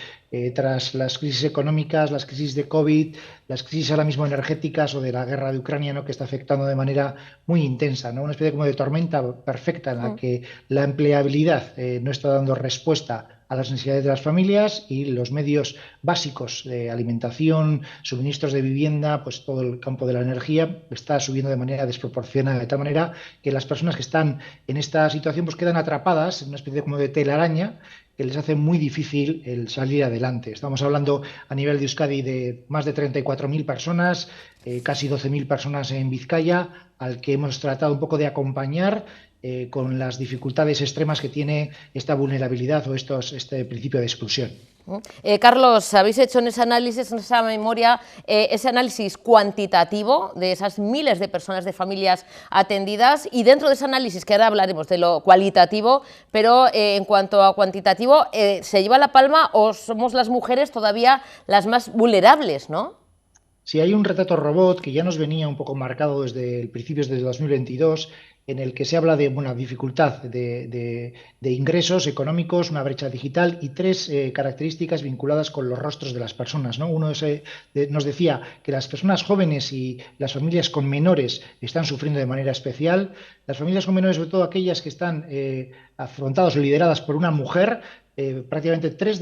G: tras las crisis económicas, las crisis de COVID, las crisis ahora mismo energéticas o de la guerra de Ucrania, ¿no?, que está afectando de manera muy intensa, ¿no?, una especie como de tormenta perfecta en la que la empleabilidad no está dando respuesta a las necesidades de las familias y los medios básicos de alimentación, suministros de vivienda, pues todo el campo de la energía está subiendo de manera desproporcionada, de tal manera que las personas que están en esta situación pues quedan atrapadas en una especie como de telaraña que les hace muy difícil el salir adelante. Estamos hablando a nivel de Euskadi de más de 34.000 personas, casi 12.000 personas en Vizcaya, al que hemos tratado un poco de acompañar con las dificultades extremas que tiene esta vulnerabilidad o este principio de exclusión.
A: Carlos, habéis hecho en ese análisis, en esa memoria, ese análisis cuantitativo de esas miles de personas, de familias atendidas, y dentro de ese análisis, que ahora hablaremos de lo cualitativo, pero en cuanto a cuantitativo, ¿se lleva la palma o somos las mujeres todavía las más vulnerables, no?
G: Sí, hay un retrato robot que ya nos venía un poco marcado desde principios de 2022, en el que se habla de una dificultad de ingresos económicos, una brecha digital y tres características vinculadas con los rostros de las personas, ¿no? Uno nos decía que las personas jóvenes y las familias con menores están sufriendo de manera especial. Las familias con menores, sobre todo aquellas que están afrontadas o lideradas por una mujer, prácticamente 3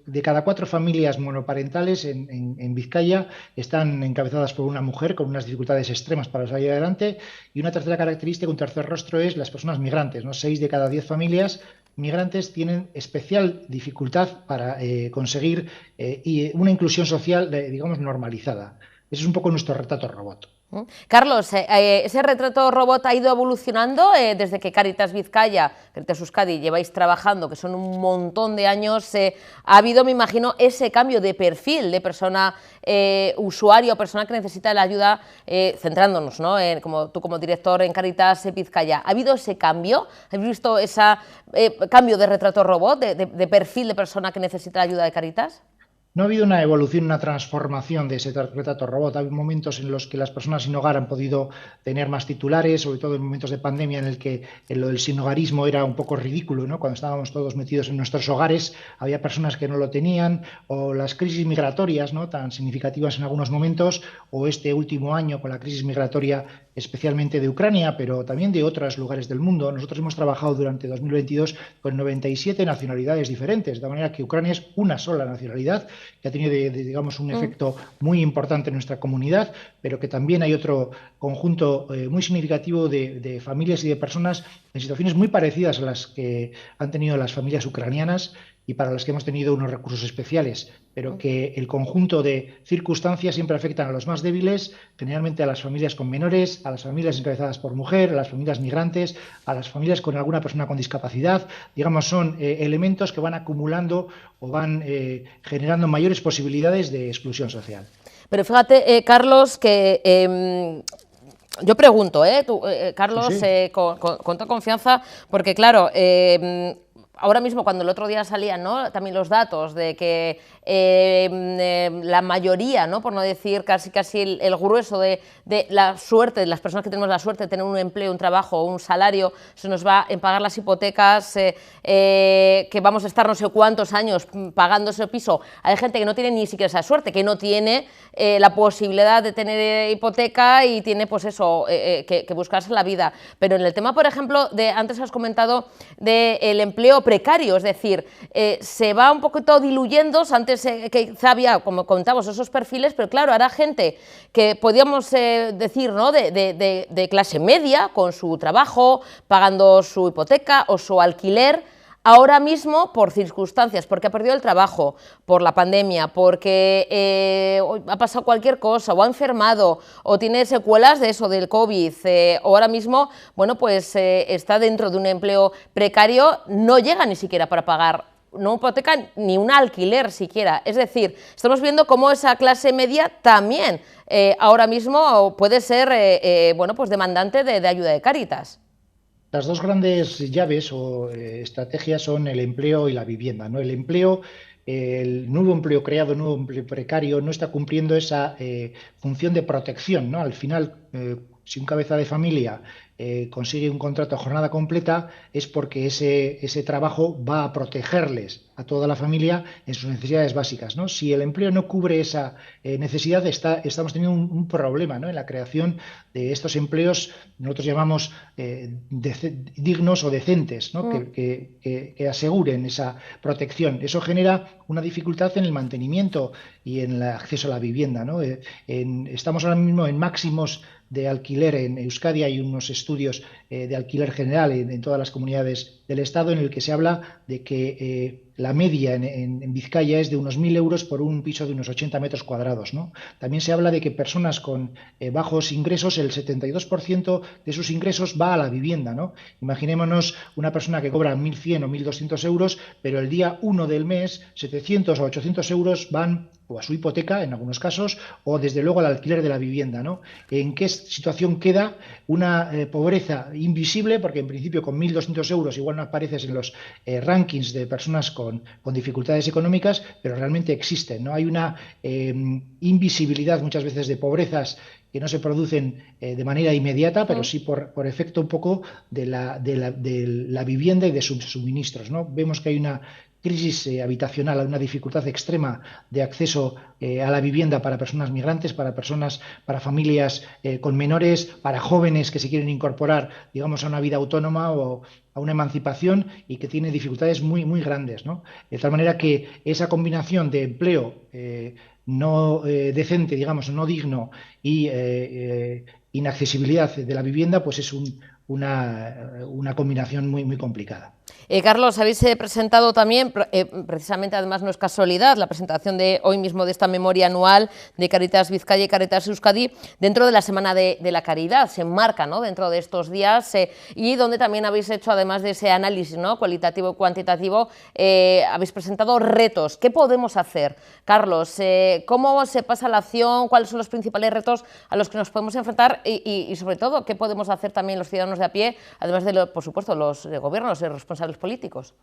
G: de cada 4 familias monoparentales en Vizcaya están encabezadas por una mujer con unas dificultades extremas para salir adelante. Y una tercera característica, un tercer rostro, es las personas migrantes, ¿no? 6 de cada 10 familias migrantes tienen especial dificultad para conseguir una inclusión social, digamos, normalizada. Ese es un poco nuestro retrato robot.
A: Carlos, ese retrato robot ha ido evolucionando desde que Cáritas Vizcaya, Cáritas Euskadi, lleváis trabajando, que son un montón de años. Ha habido, me imagino, ese cambio de perfil de persona usuario, persona que necesita la ayuda, centrándonos, ¿no?, como tú como director en Cáritas Vizcaya. ¿Ha habido ese cambio? ¿Habéis visto ese cambio de retrato robot, de perfil de persona que necesita la ayuda de Cáritas?
G: No ha habido una evolución, una transformación de ese retrato robot. Hay momentos en los que las personas sin hogar han podido tener más titulares, sobre todo en momentos de pandemia en el que lo del sinhogarismo era un poco ridículo, ¿no? Cuando estábamos todos metidos en nuestros hogares, había personas que no lo tenían, o las crisis migratorias, ¿no?, tan significativas en algunos momentos, o este último año con la crisis migratoria especialmente de Ucrania, pero también de otros lugares del mundo. Nosotros hemos trabajado durante 2022 con 97 nacionalidades diferentes, de manera que Ucrania es una sola nacionalidad, que ha tenido, digamos, un efecto muy importante en nuestra comunidad, pero que también hay otro conjunto muy significativo de familias y de personas en situaciones muy parecidas a las que han tenido las familias ucranianas y para las que hemos tenido unos recursos especiales, pero que el conjunto de circunstancias siempre afectan a los más débiles, generalmente a las familias con menores, a las familias encabezadas por mujer, a las familias migrantes, a las familias con alguna persona con discapacidad. Digamos, son elementos que van acumulando o van generando mayores posibilidades de exclusión social.
A: Pero fíjate, Carlos, que yo pregunto, Carlos, sí. Con toda confianza, porque claro, ahora mismo, cuando el otro día salían, ¿no?, también los datos de que la mayoría, ¿no?, por no decir casi el grueso de la suerte, de las personas que tenemos la suerte de tener un empleo, un trabajo, un salario, se nos va en pagar las hipotecas, que vamos a estar no sé cuántos años pagando ese piso. Hay gente que no tiene ni siquiera esa suerte, que no tiene la posibilidad de tener hipoteca y tiene, pues eso, que buscarse la vida. Pero en el tema, por ejemplo, antes has comentado del empleo precario, es decir, se va un poquito diluyendo. Antes quizá había, como contamos, esos perfiles, pero claro, ahora gente que podríamos decir, ¿no?, de clase media, con su trabajo, pagando su hipoteca o su alquiler. Ahora mismo, por circunstancias, porque ha perdido el trabajo, por la pandemia, porque ha pasado cualquier cosa, o ha enfermado, o tiene secuelas de eso, del COVID, o ahora mismo, bueno, pues está dentro de un empleo precario, no llega ni siquiera para pagar no hipoteca ni un alquiler siquiera. Es decir, estamos viendo cómo esa clase media también ahora mismo puede ser bueno, pues demandante de ayuda de Cáritas.
G: Las dos grandes llaves o estrategias son el empleo y la vivienda, ¿no? El empleo, el nuevo empleo creado, el nuevo empleo precario, no está cumpliendo esa función de protección, ¿no? Al final, si un cabeza de familia consigue un contrato a jornada completa, es porque ese trabajo va a protegerles a toda la familia en sus necesidades básicas, ¿no? Si el empleo no cubre esa necesidad, estamos teniendo un problema, ¿no?, en la creación de estos empleos, nosotros llamamos dignos o decentes, ¿no?, que aseguren esa protección. Eso genera una dificultad en el mantenimiento y en el acceso a la vivienda, ¿no? Estamos ahora mismo en máximos de alquiler en Euskadi. Hay unos estudios de alquiler general en todas las comunidades del Estado en el que se habla de que la media en Vizcaya es de unos 1.000 euros por un piso de unos 80 metros cuadrados, ¿no? También se habla de que personas con bajos ingresos, el 72% de sus ingresos va a la vivienda, ¿no? Imaginémonos una persona que cobra 1.100 o 1.200 euros, pero el día 1 del mes 700 o 800 euros van o a su hipoteca, en algunos casos, o desde luego al alquiler de la vivienda, ¿no? ¿En qué situación queda una pobreza invisible? Porque en principio con 1.200 euros igual no apareces en los rankings de personas con dificultades económicas, pero realmente existen, ¿no? Hay una invisibilidad muchas veces de pobrezas que no se producen de manera inmediata, pero sí por efecto un poco de la vivienda y de sus suministros, ¿no? Vemos que hay una crisis habitacional, una dificultad extrema de acceso a la vivienda para personas migrantes, para familias con menores, para jóvenes que se quieren incorporar, digamos, a una vida autónoma o a una emancipación y que tiene dificultades muy, muy grandes, ¿no? De tal manera que esa combinación de empleo no decente, digamos, no digno y inaccesibilidad de la vivienda, pues es una combinación muy, muy complicada.
A: Carlos, habéis presentado también, precisamente además no es casualidad, la presentación de hoy mismo de esta memoria anual de Cáritas Vizcaya y Cáritas Euskadi dentro de la Semana de la Caridad, se enmarca, ¿no?, dentro de estos días y donde también habéis hecho, además de ese análisis, ¿no?, cualitativo y cuantitativo, habéis presentado retos. ¿Qué podemos hacer, Carlos? ¿Cómo se pasa la acción? ¿Cuáles son los principales retos a los que nos podemos enfrentar? Y sobre todo, ¿qué podemos hacer también los ciudadanos de a pie, además de, por supuesto, los gobiernos y responsables políticos?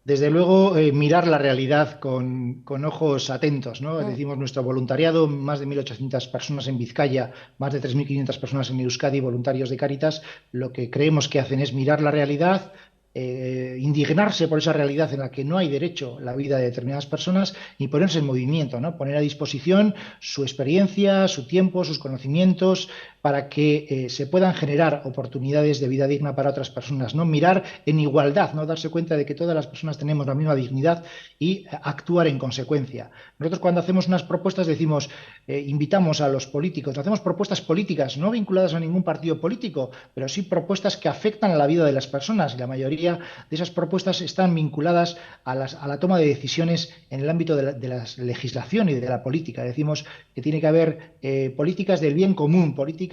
G: Desde luego, mirar la realidad con ojos atentos, ¿no? Decimos nuestro voluntariado, más de 1.800 personas en Vizcaya, más de 3.500 personas en Euskadi, voluntarios de Cáritas, lo que creemos que hacen es mirar la realidad, indignarse por esa realidad en la que no hay derecho a la vida de determinadas personas y ponerse en movimiento, ¿no? Poner a disposición su experiencia, su tiempo, sus conocimientos para que se puedan generar oportunidades de vida digna para otras personas, ¿no? Mirar en igualdad, ¿no? Darse cuenta de que todas las personas tenemos la misma dignidad y actuar en consecuencia. Nosotros cuando hacemos unas propuestas decimos, invitamos a los políticos, hacemos propuestas políticas no vinculadas a ningún partido político, pero sí propuestas que afectan a la vida de las personas y la mayoría de esas propuestas están vinculadas a la toma de decisiones en el ámbito de la legislación y de la política. Decimos que tiene que haber políticas del bien común, políticas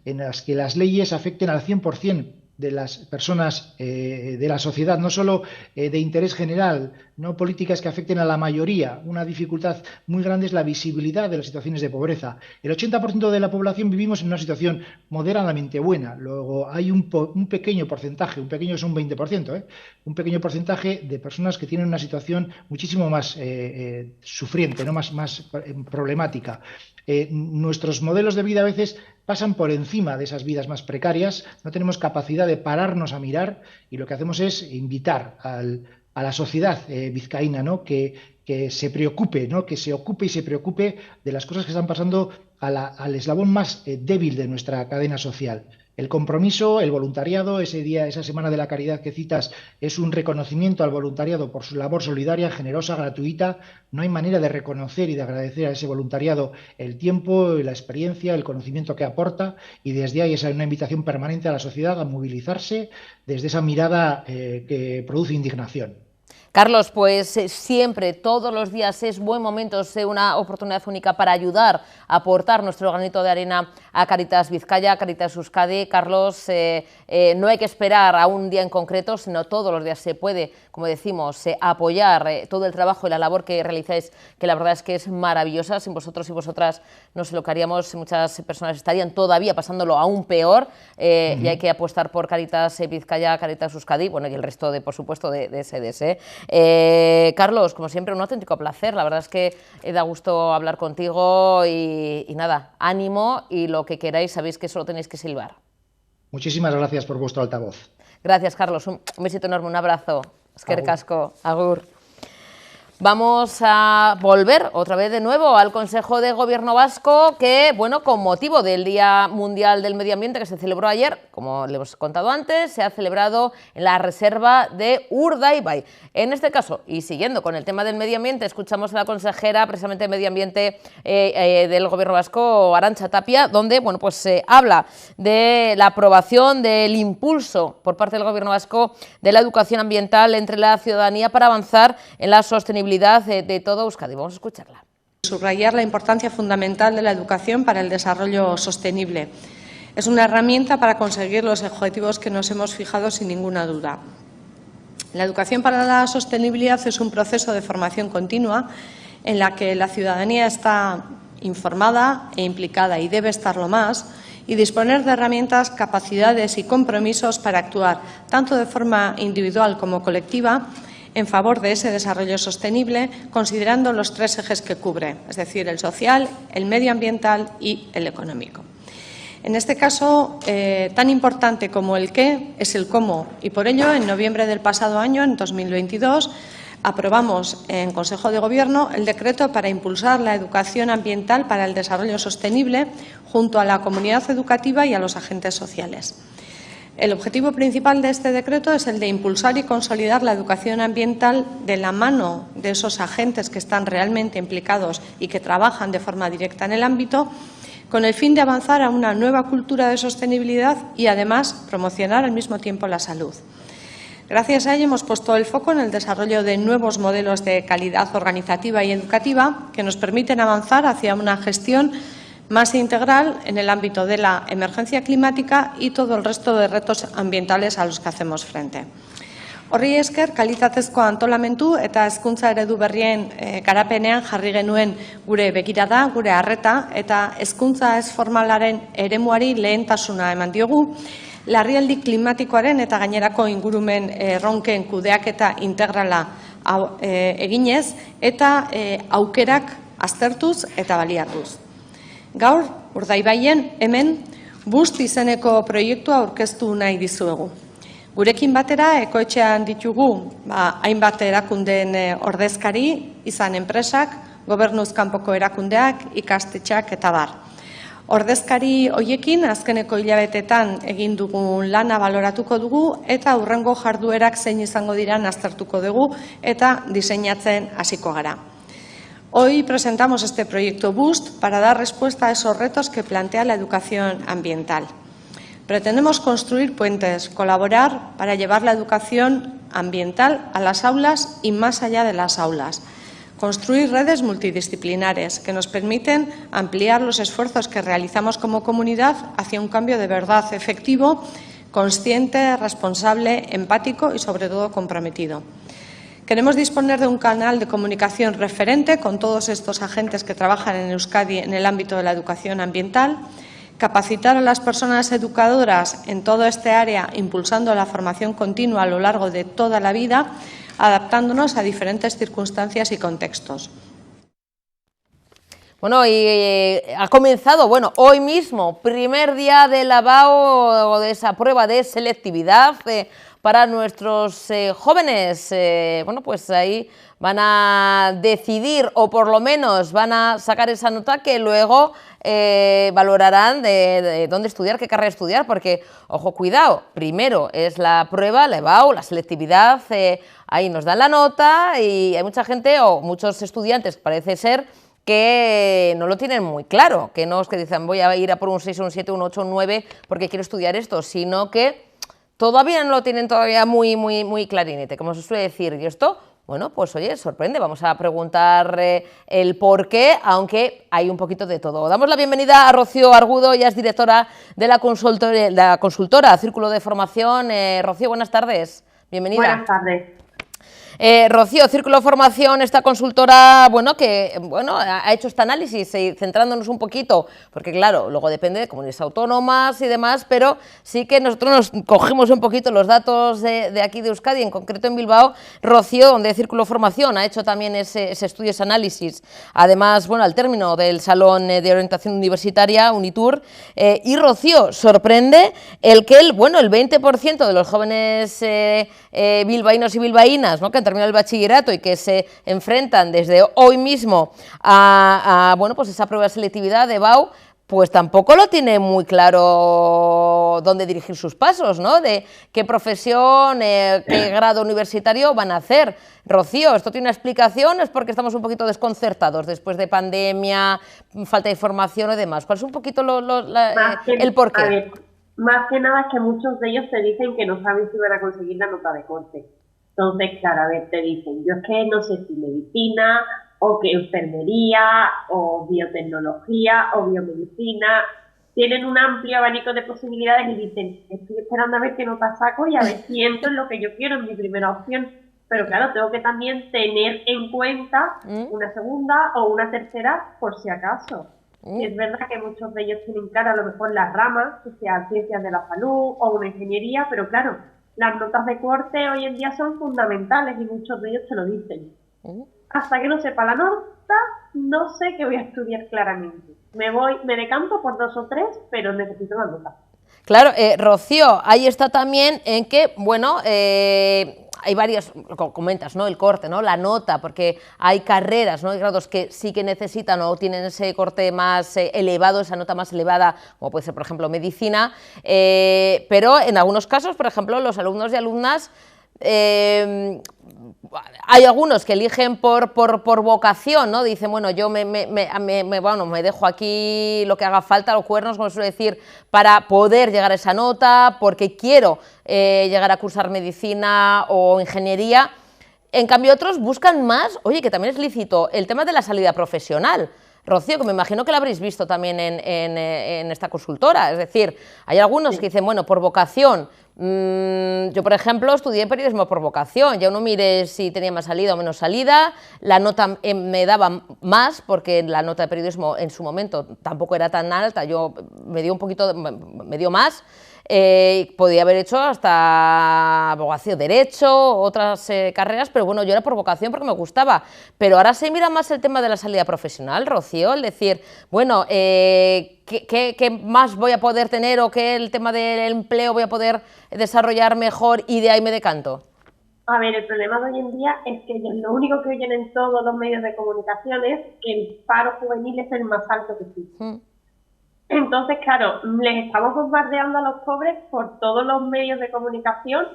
G: en las que las leyes afecten al 100% de las personas de la sociedad, no solo de interés general, no políticas que afecten a la mayoría. Una dificultad muy grande es la visibilidad de las situaciones de pobreza. El 80% de la población vivimos en una situación moderadamente buena. Luego hay un pequeño porcentaje, un pequeño es un 20%, un pequeño porcentaje de personas que tienen una situación muchísimo más sufriente, ¿no? más problemática. Nuestros modelos de vida a veces pasan por encima de esas vidas más precarias, no tenemos capacidad de pararnos a mirar y lo que hacemos es invitar a la sociedad vizcaína, ¿no? que se preocupe, ¿no? que se ocupe y se preocupe de las cosas que están pasando al eslabón más débil de nuestra cadena social. El compromiso, el voluntariado, esa Semana de la Caridad que citas es un reconocimiento al voluntariado por su labor solidaria, generosa, gratuita. No hay manera de reconocer y de agradecer a ese voluntariado el tiempo, la experiencia, el conocimiento que aporta, y desde ahí es una invitación permanente a la sociedad a movilizarse desde esa mirada que produce indignación.
A: Carlos, pues siempre, todos los días es buen momento, es una oportunidad única para ayudar, a aportar nuestro granito de arena a Cáritas Vizcaya, Cáritas Euskadi. Carlos, no hay que esperar a un día en concreto, sino todos los días se puede, como decimos, apoyar todo el trabajo y la labor que realizáis, que la verdad es que es maravillosa. Sin vosotros y vosotras no sé lo que haríamos, muchas personas estarían todavía pasándolo aún peor, y hay que apostar por Cáritas Vizcaya, Cáritas Euskadi, bueno, y el resto, por supuesto, de SDS. Carlos, como siempre, un auténtico placer. La verdad es que da gusto hablar contigo y nada, ánimo, y lo que queráis sabéis que solo tenéis que silbar.
G: Muchísimas gracias por vuestro altavoz.
A: Gracias, Carlos. Un besito enorme, un abrazo. Eskerrik asko, agur. Vamos a volver otra vez de nuevo al Consejo de Gobierno vasco que, bueno, con motivo del Día Mundial del Medio Ambiente que se celebró ayer, como le hemos contado antes, se ha celebrado en la reserva de Urdaibai. En este caso, y siguiendo con el tema del medio ambiente, escuchamos a la consejera precisamente de Medio Ambiente del Gobierno vasco, Arantxa Tapia, donde, bueno, pues se habla de la aprobación del impulso por parte del Gobierno vasco de la educación ambiental entre la ciudadanía para avanzar en la sostenibilidad de todo Euskadi. Vamos a escucharla.
H: Subrayar la importancia fundamental de la educación para el desarrollo sostenible. Es una herramienta para conseguir los objetivos que nos hemos fijado sin ninguna duda. La educación para la sostenibilidad es un proceso de formación continua en la que la ciudadanía está informada e implicada y debe estarlo más, y disponer de herramientas, capacidades y compromisos para actuar tanto de forma individual como colectiva en favor de ese desarrollo sostenible, considerando los tres ejes que cubre, es decir, el social, el medioambiental y el económico. En este caso, tan importante como el qué es el cómo, y por ello, en noviembre del pasado año, en 2022, aprobamos en Consejo de Gobierno el decreto para impulsar la educación ambiental para el desarrollo sostenible junto a la comunidad educativa y a los agentes sociales. El objetivo principal de este decreto es el de impulsar y consolidar la educación ambiental de la mano de esos agentes que están realmente implicados y que trabajan de forma directa en el ámbito, con el fin de avanzar a una nueva cultura de sostenibilidad y, además, promocionar al mismo tiempo la salud. Gracias a ello hemos puesto el foco en el desarrollo de nuevos modelos de calidad organizativa y educativa que nos permiten avanzar hacia una gestión más integral en el ámbito de la emergencia climática y todo el resto de retos ambientales a los que hacemos frente. Horri esker, kalitatezko antolamendu eta hezkuntza eredu berrien garapenean jarri genuen gure begirada, gure arreta, eta hezkuntza ez formalaren eremuari lehentasuna eman diogu, larrialdi klimatikoaren eta gainerako ingurumen erronken kudeaketa integrala eginez eta aukerak aztertuz eta baliatuz. Gaur, Urdaibaien hemen Bust izeneko proiektua aurkeztu nahi dizuegu. Gurekin batera, ekoetxean ditugu hainbat erakundeen ordezkari, izan enpresak, gobernuz kanpoko erakundeak, ikastetxeak eta bar. Ordezkari hoiekin azkeneko hilabetetan egin dugun lana baloratuko dugu eta hurrengo jarduerak zein izango diran aztertuko dugu eta diseinatzen hasiko gara. Hoy presentamos este proyecto BOOST para dar respuesta a esos retos que plantea la educación ambiental. Pretendemos construir puentes, colaborar para llevar la educación ambiental a las aulas y más allá de las aulas. Construir redes multidisciplinares que nos permiten ampliar los esfuerzos que realizamos como comunidad hacia un cambio de verdad efectivo consciente, responsable, empático y, sobre todo, comprometido. Queremos disponer de un canal de comunicación referente con todos estos agentes que trabajan en Euskadi en el ámbito de la educación ambiental, capacitar a las personas educadoras en todo este área, impulsando la formación continua a lo largo de toda la vida, adaptándonos a diferentes circunstancias y contextos.
A: Bueno, y ha comenzado, bueno, hoy mismo, primer día de lavado de esa prueba de selectividad para nuestros jóvenes. Bueno, pues ahí van a decidir, o por lo menos van a sacar esa nota que luego valorarán de dónde estudiar, qué carrera estudiar, porque, ojo, cuidado, primero es la prueba, la EBAU, la selectividad, ahí nos dan la nota y hay mucha gente o muchos estudiantes, parece ser, que no lo tienen muy claro, que no es que dicen voy a ir a por un 6, un 7, un 8, un 9 porque quiero estudiar esto, sino que todavía no lo tienen muy clarinete, como se suele decir. Y esto, bueno, pues oye, sorprende. Vamos a preguntar el por qué, aunque hay un poquito de todo. Damos la bienvenida a Rocío Argudo, ella es directora de la consultora Círculo de Formación. Rocío, buenas tardes. Bienvenida.
I: Buenas tardes.
A: Rocío, Círculo de Formación, esta consultora, que ha hecho este análisis centrándonos un poquito, porque claro, luego depende de comunidades autónomas y demás, pero sí que nosotros nos cogemos un poquito los datos de aquí de Euskadi, en concreto en Bilbao. Rocío, donde Círculo de Formación ha hecho también ese estudio, ese análisis, además, al término del Salón de Orientación Universitaria, Unitur, y Rocío, sorprende el que el 20% de los jóvenes bilbaínos y bilbaínas, que han terminado el bachillerato y que se enfrentan desde hoy mismo a pues esa prueba de selectividad de EBAU, pues tampoco lo tiene muy claro dónde dirigir sus pasos, ¿no? De qué profesión, qué grado universitario van a hacer. Rocío, ¿esto tiene una explicación? ¿Es porque estamos un poquito desconcertados después de pandemia, falta de información y demás? ¿Cuál es un poquito el porqué?
I: A ver, más que nada es que muchos de ellos te dicen que no saben si van a conseguir la nota de corte. Entonces, claro, a ver, te dicen, yo es que no sé si medicina, o que enfermería, o biotecnología, o biomedicina. Tienen un amplio abanico de posibilidades y dicen, estoy esperando a ver qué nota saco y a ver si entro en lo que yo quiero, en mi primera opción. Pero claro, tengo que también tener en cuenta una segunda o una tercera por si acaso. Y es verdad que muchos de ellos tienen claro a lo mejor las ramas, que sean ciencias de la salud o una ingeniería, pero claro, las notas de corte hoy en día son fundamentales y muchos de ellos te lo dicen. Hasta que no sepa la nota, no sé qué voy a estudiar claramente. Me decanto por 2 o 3, pero necesito la nota.
A: Claro, Rocío, ahí está también en que, hay varias, comentas, ¿no? El corte, ¿no? La nota, porque hay carreras, ¿no? Hay grados que sí que necesitan o tienen ese corte más elevado, esa nota más elevada, como puede ser, por ejemplo, medicina, pero en algunos casos, por ejemplo, los alumnos y alumnas, hay algunos que eligen por vocación, ¿no? Dicen, yo me dejo aquí lo que haga falta, los cuernos, como se suele decir, para poder llegar a esa nota, porque quiero llegar a cursar medicina o ingeniería. En cambio, otros buscan más, que también es lícito, el tema de la salida profesional. Rocío, que me imagino que lo habréis visto también en esta consultora, es decir, hay algunos que dicen, por vocación. Yo, por ejemplo, estudié periodismo por vocación, ya uno mire si tenía más salida o menos salida, la nota me daba más, porque la nota de periodismo en su momento tampoco era tan alta, me dio más, podía haber hecho hasta abogacía, derecho, otras carreras, pero yo era por vocación porque me gustaba. Pero ahora se mira más el tema de la salida profesional, Rocío, el decir, ¿qué más voy a poder tener o qué el tema del empleo voy a poder desarrollar mejor y de ahí me decanto?
I: A ver, el problema de hoy en día es que lo único que oyen en todos los medios de comunicación es que el paro juvenil es el más alto que existe. Entonces, claro, les estamos bombardeando a los pobres por todos los medios de comunicación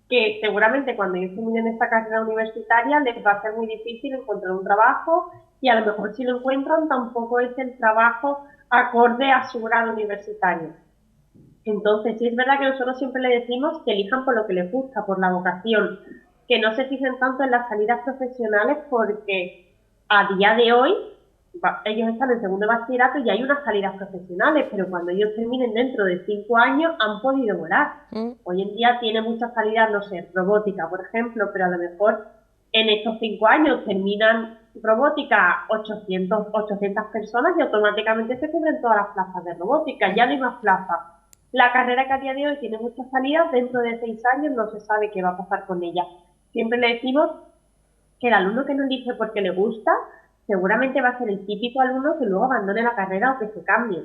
I: que seguramente cuando ellos terminen esta carrera universitaria les va a ser muy difícil encontrar un trabajo y a lo mejor si lo encuentran tampoco es el trabajo acorde a su grado universitario. Entonces, sí es verdad que nosotros siempre les decimos que elijan por lo que les gusta, por la vocación, que no se fijen tanto en las salidas profesionales porque a día de hoy ellos están en segundo de bachillerato y hay unas salidas profesionales, pero cuando ellos terminen dentro de 5 años han podido volar. Hoy en día tiene muchas salidas, no sé, robótica, por ejemplo, pero a lo mejor en estos 5 años terminan robótica 800 personas y automáticamente se cubren todas las plazas de robótica, ya no hay más plazas. La carrera que a día de hoy tiene muchas salidas, dentro de 6 años no se sabe qué va a pasar con ella. Siempre le decimos que el alumno que nos dice porque le gusta, seguramente va a ser el típico alumno que luego abandone la carrera o que se cambie.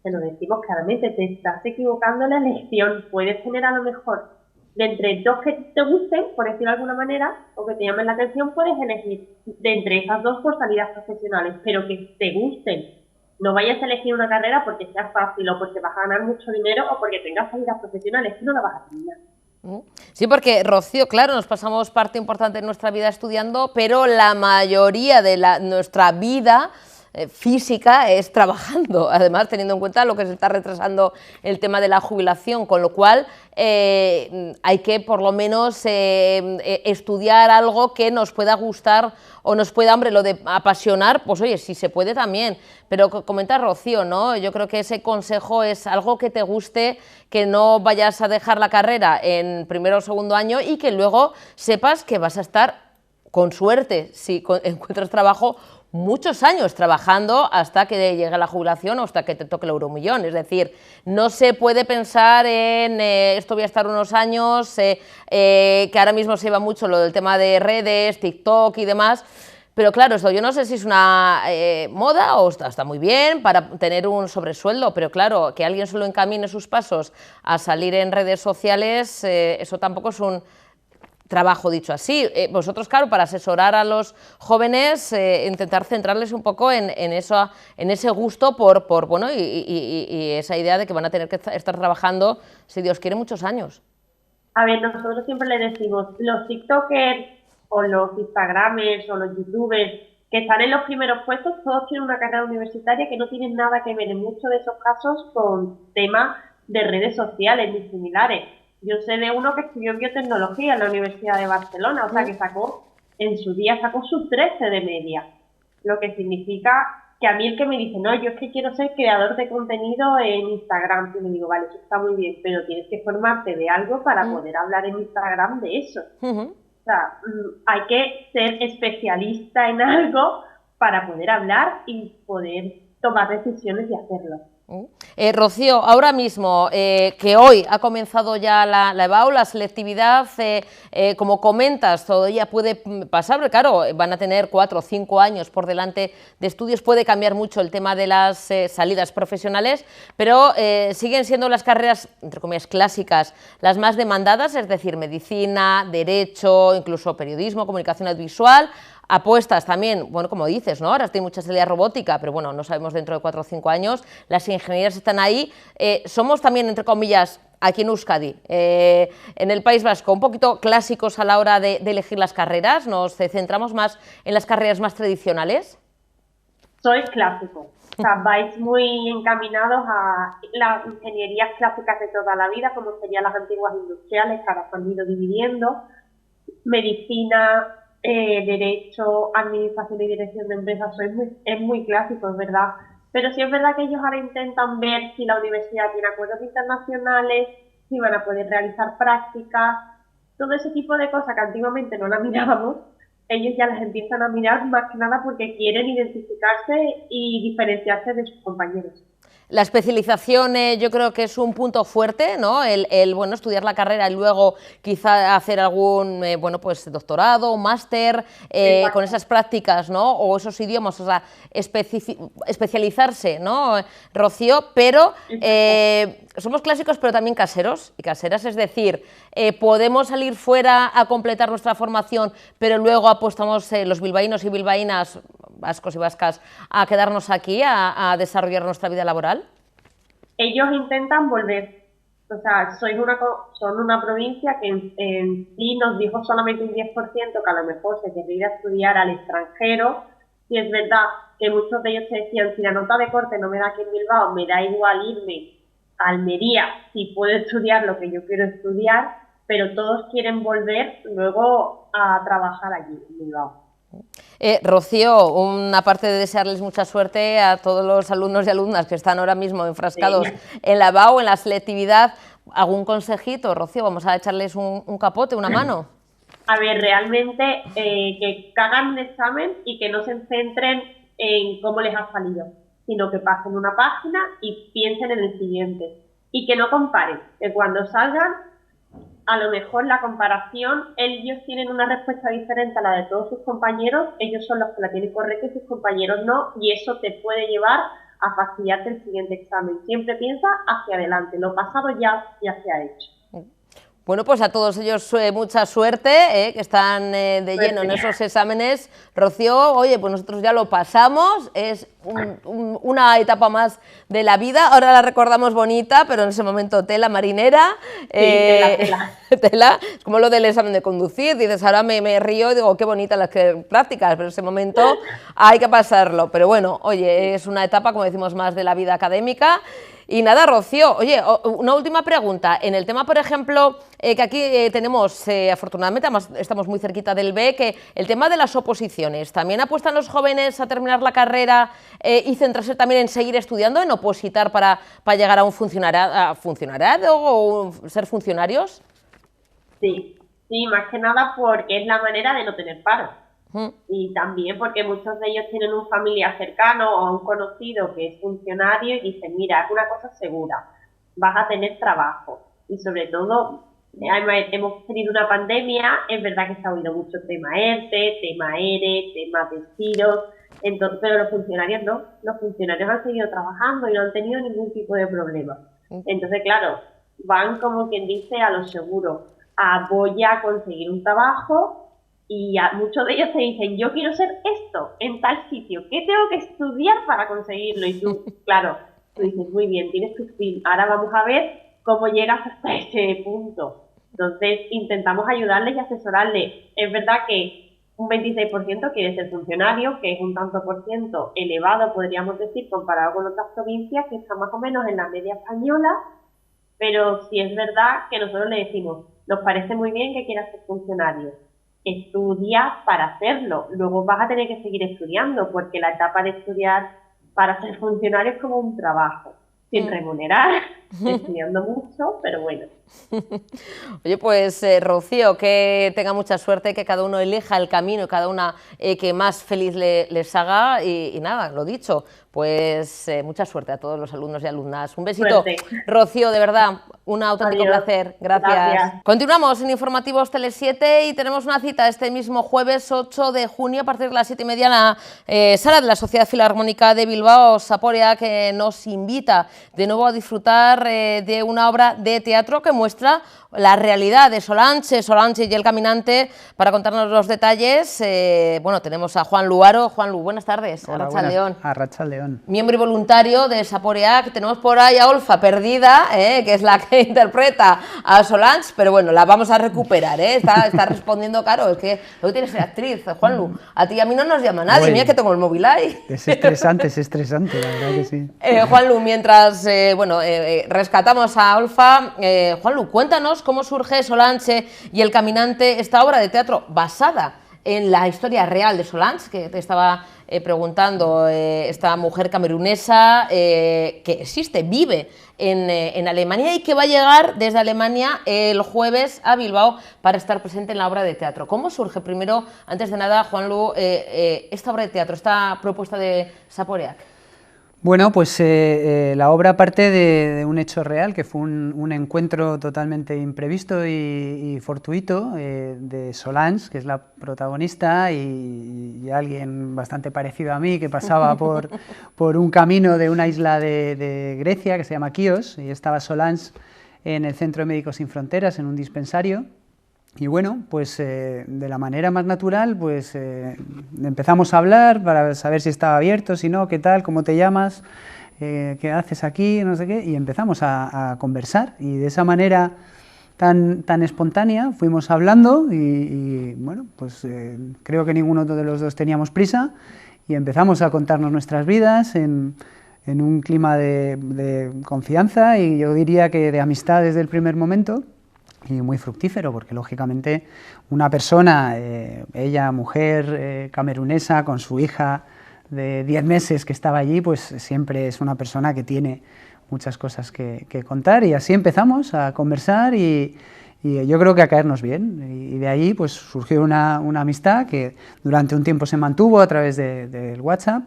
I: Se lo decimos claramente, te estás equivocando en la elección. Puedes tener a lo mejor de entre 2 que te gusten, por decirlo de alguna manera, o que te llamen la atención, puedes elegir de entre esas 2 por salidas profesionales, pero que te gusten. No vayas a elegir una carrera porque sea fácil o porque vas a ganar mucho dinero o porque tengas salidas profesionales, que no la vas a terminar.
A: Sí, porque, Rocío, claro, nos pasamos parte importante de nuestra vida estudiando, pero la mayoría de nuestra vida física es trabajando, además teniendo en cuenta lo que se está retrasando el tema de la jubilación, con lo cual hay que por lo menos estudiar algo que nos pueda gustar o nos pueda, hombre, lo de apasionar, pues oye, si se puede también, pero comenta Rocío, ¿no? Yo creo que ese consejo es algo que te guste, que no vayas a dejar la carrera en primero o segundo año y que luego sepas que vas a estar, con suerte, si encuentras trabajo, muchos años trabajando hasta que llegue la jubilación o hasta que te toque el euromillón. Es decir, no se puede pensar en esto voy a estar unos años, que ahora mismo se lleva mucho lo del tema de redes, TikTok y demás, pero claro, esto yo no sé si es una moda o está muy bien para tener un sobresueldo, pero claro, que alguien solo encamine sus pasos a salir en redes sociales, eso tampoco es un trabajo, dicho así. Vosotros, claro, para asesorar a los jóvenes, intentar centrarles un poco en ese gusto por bueno, y esa idea de que van a tener que estar trabajando, si Dios quiere, muchos años.
I: A ver, nosotros siempre le decimos, los TikTokers o los Instagramers o los YouTubers que están en los primeros puestos, todos tienen una carrera universitaria que no tienen nada que ver en muchos de esos casos con temas de redes sociales ni similares. Yo sé de uno que estudió biotecnología en la Universidad de Barcelona, o sea que en su día sacó sus 13 de media, lo que significa que a mí el que me dice, no, yo es que quiero ser creador de contenido en Instagram, y me digo, vale, eso está muy bien, pero tienes que formarte de algo para poder hablar en Instagram de eso. O sea, hay que ser especialista en algo para poder hablar y poder tomar decisiones y hacerlo.
A: Rocío, ahora mismo, que hoy ha comenzado ya la EBAU, la selectividad, como comentas, todavía puede pasar, porque claro, van a tener 4 o 5 años por delante de estudios, puede cambiar mucho el tema de las salidas profesionales, pero siguen siendo las carreras, entre comillas, clásicas, las más demandadas, es decir, medicina, derecho, incluso periodismo, comunicación audiovisual. Apuestas también, bueno, como dices, ¿no? Ahora tiene mucha salida robótica, pero bueno, no sabemos dentro de 4 o 5 años. Las ingenierías están ahí. Somos también, entre comillas, aquí en Euskadi, en el País Vasco, un poquito clásicos a la hora de elegir las carreras. ¿Nos centramos más en las carreras más tradicionales?
I: Sois clásicos. O sea, vais muy encaminados a las ingenierías clásicas de toda la vida, como serían las antiguas industriales, que ahora se han ido dividiendo. Medicina, derecho, administración y dirección de empresas, es muy clásico, es verdad, pero sí es verdad que ellos ahora intentan ver si la universidad tiene acuerdos internacionales, si van a poder realizar prácticas, todo ese tipo de cosas que antiguamente no las mirábamos, ellos ya las empiezan a mirar más que nada porque quieren identificarse y diferenciarse de sus compañeros.
A: La especialización yo creo que es un punto fuerte, ¿no? El bueno, estudiar la carrera y luego quizá hacer algún bueno, pues doctorado, máster, con esas prácticas, ¿no? O esos idiomas, o sea, especializarse, ¿no, Rocío? Pero somos clásicos pero también caseros y caseras, es decir, podemos salir fuera a completar nuestra formación, pero luego apostamos los bilbaínos y bilbaínas, vascos y vascas, a quedarnos aquí, a desarrollar nuestra vida laboral.
I: Ellos intentan volver, o sea, son una provincia que en sí nos dijo solamente un 10% que a lo mejor se quería ir a estudiar al extranjero, y es verdad que muchos de ellos te decían, si la nota de corte no me da aquí en Bilbao, me da igual irme a Almería si puedo estudiar lo que yo quiero estudiar, pero todos quieren volver luego a trabajar allí en Bilbao.
A: Rocío, una parte de desearles mucha suerte a todos los alumnos y alumnas que están ahora mismo enfrascados en la EBAU, en la selectividad, ¿algún consejito, Rocío? Vamos a echarles un capote, una mano.
I: A ver, realmente que hagan un examen y que no se centren en cómo les ha salido, sino que pasen una página y piensen en el siguiente. Y que no comparen, que cuando salgan, a lo mejor la comparación, ellos tienen una respuesta diferente a la de todos sus compañeros, ellos son los que la tienen correcta y sus compañeros no, y eso te puede llevar a fastidiarte el siguiente examen. Siempre piensa hacia adelante, lo pasado ya se ha hecho.
A: Bueno, pues a todos ellos mucha suerte, que están de lleno en esos exámenes. Rocío, oye, pues nosotros ya lo pasamos, es una etapa más de la vida, ahora la recordamos bonita, pero en ese momento tela marinera. Tela, es como lo del examen de conducir, dices, ahora me río y digo, qué bonitas las prácticas, pero en ese momento hay que pasarlo. Pero bueno, oye, es una etapa, como decimos, más de la vida académica. Y nada, Rocío, oye, una última pregunta. En el tema, por ejemplo, que aquí tenemos, afortunadamente, además estamos muy cerquita del B, que el tema de las oposiciones, ¿también apuestan los jóvenes a terminar la carrera y centrarse también en seguir estudiando, en opositar para llegar a un funcionariado o ser funcionarios?
I: Sí, más que nada porque es la manera de no tener paro. Y también porque muchos de ellos tienen un familiar cercano o un conocido que es funcionario y dicen, mira, es una cosa segura, vas a tener trabajo. Y sobre todo, hemos tenido una pandemia, es verdad que se ha oído mucho tema ERTE, tema ERE, tema despidos, entonces, pero los funcionarios no, los funcionarios han seguido trabajando y no han tenido ningún tipo de problema. Entonces, claro, van como quien dice a lo seguro, voy a conseguir un trabajo. Y muchos de ellos te dicen, yo quiero ser esto, en tal sitio, ¿qué tengo que estudiar para conseguirlo? Y tú, claro, tú dices, muy bien, tienes tu fin, ahora vamos a ver cómo llegas hasta ese punto. Entonces, intentamos ayudarles y asesorarles. Es verdad que un 26% quiere ser funcionario, que es un tanto por ciento elevado, podríamos decir, comparado con otras provincias, que está más o menos en la media española, pero sí es verdad que nosotros le decimos, nos parece muy bien que quieras ser funcionario, estudia para hacerlo, luego vas a tener que seguir estudiando, porque la etapa de estudiar para ser funcionario es como un trabajo, sin remunerar, estudiando mucho, pero bueno.
A: Oye, pues Rocío, que tenga mucha suerte, que cada uno elija el camino, cada una que más feliz les haga y nada, lo dicho, pues mucha suerte a todos los alumnos y alumnas. Un besito, suerte. Rocío, de verdad, un auténtico placer. Gracias. Continuamos en Informativos Tele7 y tenemos una cita este mismo jueves 8 de junio a partir de las 7:30 en la sala de la Sociedad Filarmónica de Bilbao, Saporia, que nos invita de nuevo a disfrutar de una obra de teatro que muestra la realidad de Solange y el caminante. Para contarnos los detalles, bueno, tenemos a Juan Luaro. Juan Lu, buenas tardes.
J: Hola,
A: Arratsaldeon.
J: Arratsaldeon.
A: Miembro y voluntario de Saporia, que tenemos por ahí a Olfa perdida, que es la que interpreta a Solange, pero bueno, la vamos a recuperar, está respondiendo, claro, es que luego tienes que ser actriz, Juan Lu. A ti y a mí no nos llama nadie, mira que tengo el móvil ahí.
J: Es estresante, la verdad que sí.
A: Juan Lu, mientras rescatamos a Olfa, Juan Lu, cuéntanos cómo surge Solange y el caminante, esta obra de teatro basada en la historia real de Solange, que te estaba preguntando, esta mujer camerunesa que existe, vive en Alemania y que va a llegar desde Alemania el jueves a Bilbao para estar presente en la obra de teatro. ¿Cómo surge primero, antes de nada, Juan Lu, esta obra de teatro, esta propuesta de Saporia?
J: Bueno, pues la obra parte de un hecho real, que fue un encuentro totalmente imprevisto y fortuito de Solange, que es la protagonista, y alguien bastante parecido a mí, que pasaba por un camino de una isla de Grecia que se llama Kíos, y estaba Solange en el Centro de Médicos Sin Fronteras, en un dispensario. Y bueno, pues de la manera más natural, pues empezamos a hablar para saber si estaba abierto, si no, qué tal, cómo te llamas, qué haces aquí, no sé qué, y empezamos a conversar. Y de esa manera tan espontánea fuimos hablando y bueno, pues creo que ninguno de los dos teníamos prisa y empezamos a contarnos nuestras vidas en un clima de confianza y yo diría que de amistad desde el primer momento. y muy fructífero, porque lógicamente una persona, ella mujer camerunesa con su hija de 10 meses que estaba allí, pues siempre es una persona que tiene muchas cosas que contar, y así empezamos a conversar y yo creo que a caernos bien, y de ahí pues surgió una amistad que durante un tiempo se mantuvo a través del WhatsApp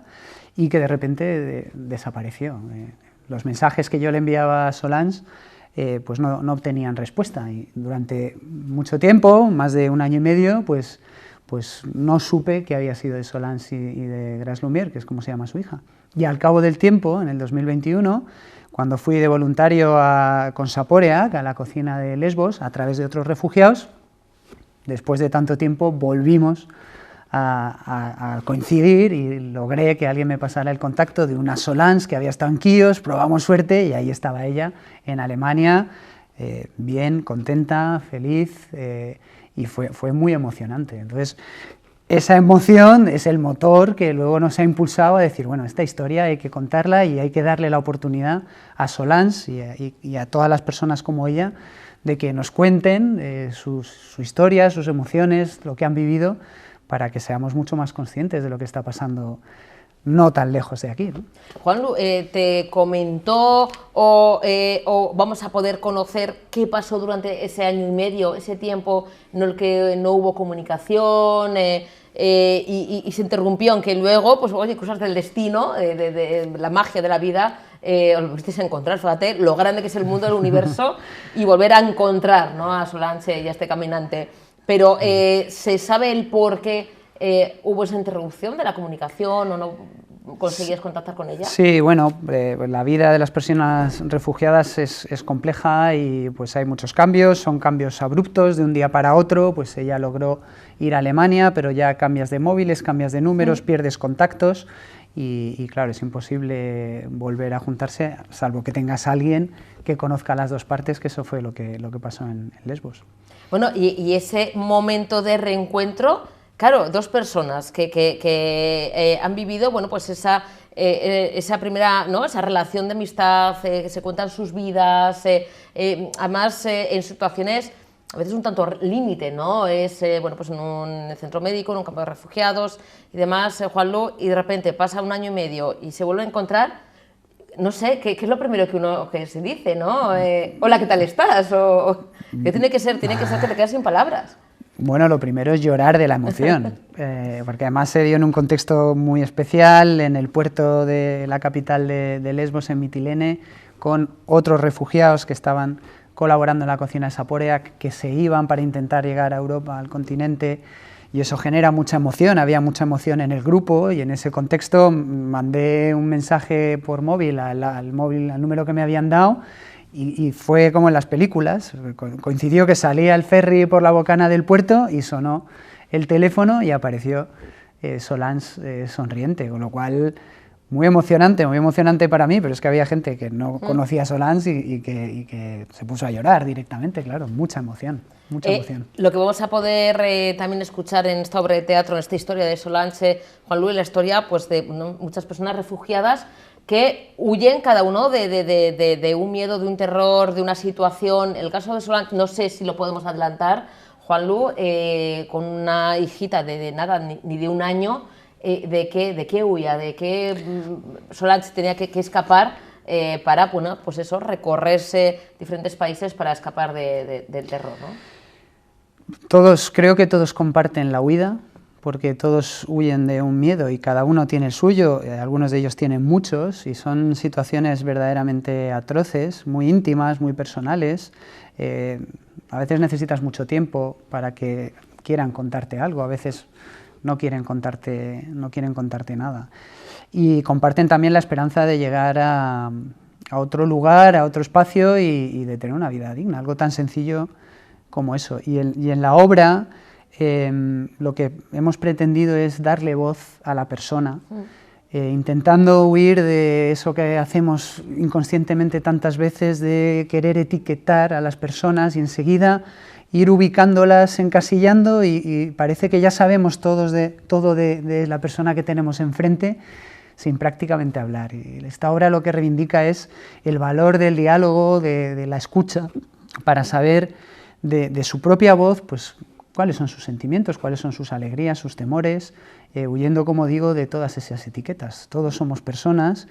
J: y que de repente desapareció. Los mensajes que yo le enviaba a Solange pues no obtenían respuesta, y durante mucho tiempo, más de 1 año y medio, pues no supe qué había sido de Solange y de Grace Lumière, que es como se llama su hija. Y al cabo del tiempo, en el 2021, cuando fui de voluntario con Saporeak a la cocina de Lesbos, a través de otros refugiados, después de tanto tiempo volvimos a coincidir y logré que alguien me pasara el contacto de una Solange que había estado en Quíos, probamos suerte y ahí estaba ella en Alemania, bien, contenta, feliz, y fue muy emocionante. Entonces, esa emoción es el motor que luego nos ha impulsado a decir, bueno, esta historia hay que contarla y hay que darle la oportunidad a Solange y a todas las personas como ella de que nos cuenten su historia, sus emociones, lo que han vivido, para que seamos mucho más conscientes de lo que está pasando no tan lejos de aquí, ¿no?
A: Juanlu, ¿te comentó o vamos a poder conocer qué pasó durante ese año y medio, ese tiempo en el que no hubo comunicación y se interrumpió, aunque luego, pues oye, cosas del destino, de la magia de la vida, os volvisteis a encontrar? Fíjate lo grande que es el mundo del universo y volver a encontrar, ¿no?, a Solange y a este caminante. Pero ¿se sabe el por qué hubo esa interrupción de la comunicación o no conseguías contactar con ella?
J: Sí, bueno, la vida de las personas refugiadas es compleja y pues hay muchos cambios, son cambios abruptos de un día para otro. Pues ella logró ir a Alemania, pero ya cambias de móviles, cambias de números, pierdes contactos y claro, es imposible volver a juntarse, salvo que tengas a alguien que conozca las dos partes, que eso fue lo que pasó en Lesbos.
A: Bueno, y ese momento de reencuentro, claro, dos personas que han vivido, bueno, pues esa primera, ¿no?, esa relación de amistad, que se cuentan sus vidas, además en situaciones a veces un tanto límite, ¿no? Es, bueno, pues en un centro médico, en un campo de refugiados y demás, Juanlu, y de repente pasa 1 año y medio y se vuelve a encontrar. No sé, ¿qué es lo primero que se dice, ¿no? Hola, ¿qué tal estás? ¿Qué tiene que ser? Tiene que ser que te quedas sin palabras.
J: Bueno, lo primero es llorar de la emoción, porque además se dio en un contexto muy especial, en el puerto de la capital de Lesbos, en Mitilene, con otros refugiados que estaban colaborando en la cocina de Saporeak, que se iban para intentar llegar a Europa, al continente, y eso genera mucha emoción. Había mucha emoción en el grupo, y en ese contexto mandé un mensaje por móvil al número que me habían dado, y fue como en las películas. Coincidió que salía el ferry por la bocana del puerto y sonó el teléfono y apareció Solange sonriente, con lo cual muy emocionante para mí, pero es que había gente que no conocía a Solange y que se puso a llorar directamente, claro, mucha emoción.
A: Lo que vamos a poder también escuchar en esta obra de teatro, en esta historia de Solange, Juanlu, la historia pues de muchas personas refugiadas que huyen cada uno de un miedo, de un terror, de una situación. El caso de Solange, no sé si lo podemos adelantar, Juanlu, con una hijita de nada, ni de 1 año, ¿de qué huía? ¿De qué Solange tenía que escapar para, bueno, pues eso, recorrerse diferentes países para escapar del terror, ¿no?
J: Creo que todos comparten la huida, porque todos huyen de un miedo y cada uno tiene el suyo, algunos de ellos tienen muchos, y son situaciones verdaderamente atroces, muy íntimas, muy personales. A veces necesitas mucho tiempo para que quieran contarte algo, a veces no quieren contarte nada. Y comparten también la esperanza de llegar a otro lugar, a otro espacio y de tener una vida digna, algo tan sencillo como eso. Y en la obra lo que hemos pretendido es darle voz a la persona, intentando huir de eso que hacemos inconscientemente tantas veces, de querer etiquetar a las personas y enseguida ir ubicándolas, encasillando, y parece que ya sabemos todo de la persona que tenemos enfrente sin prácticamente hablar. Y esta obra lo que reivindica es el valor del diálogo, de la escucha, para saber de su propia voz, pues cuáles son sus sentimientos, cuáles son sus alegrías, sus temores, huyendo, como digo, de todas esas etiquetas. Todos somos personas,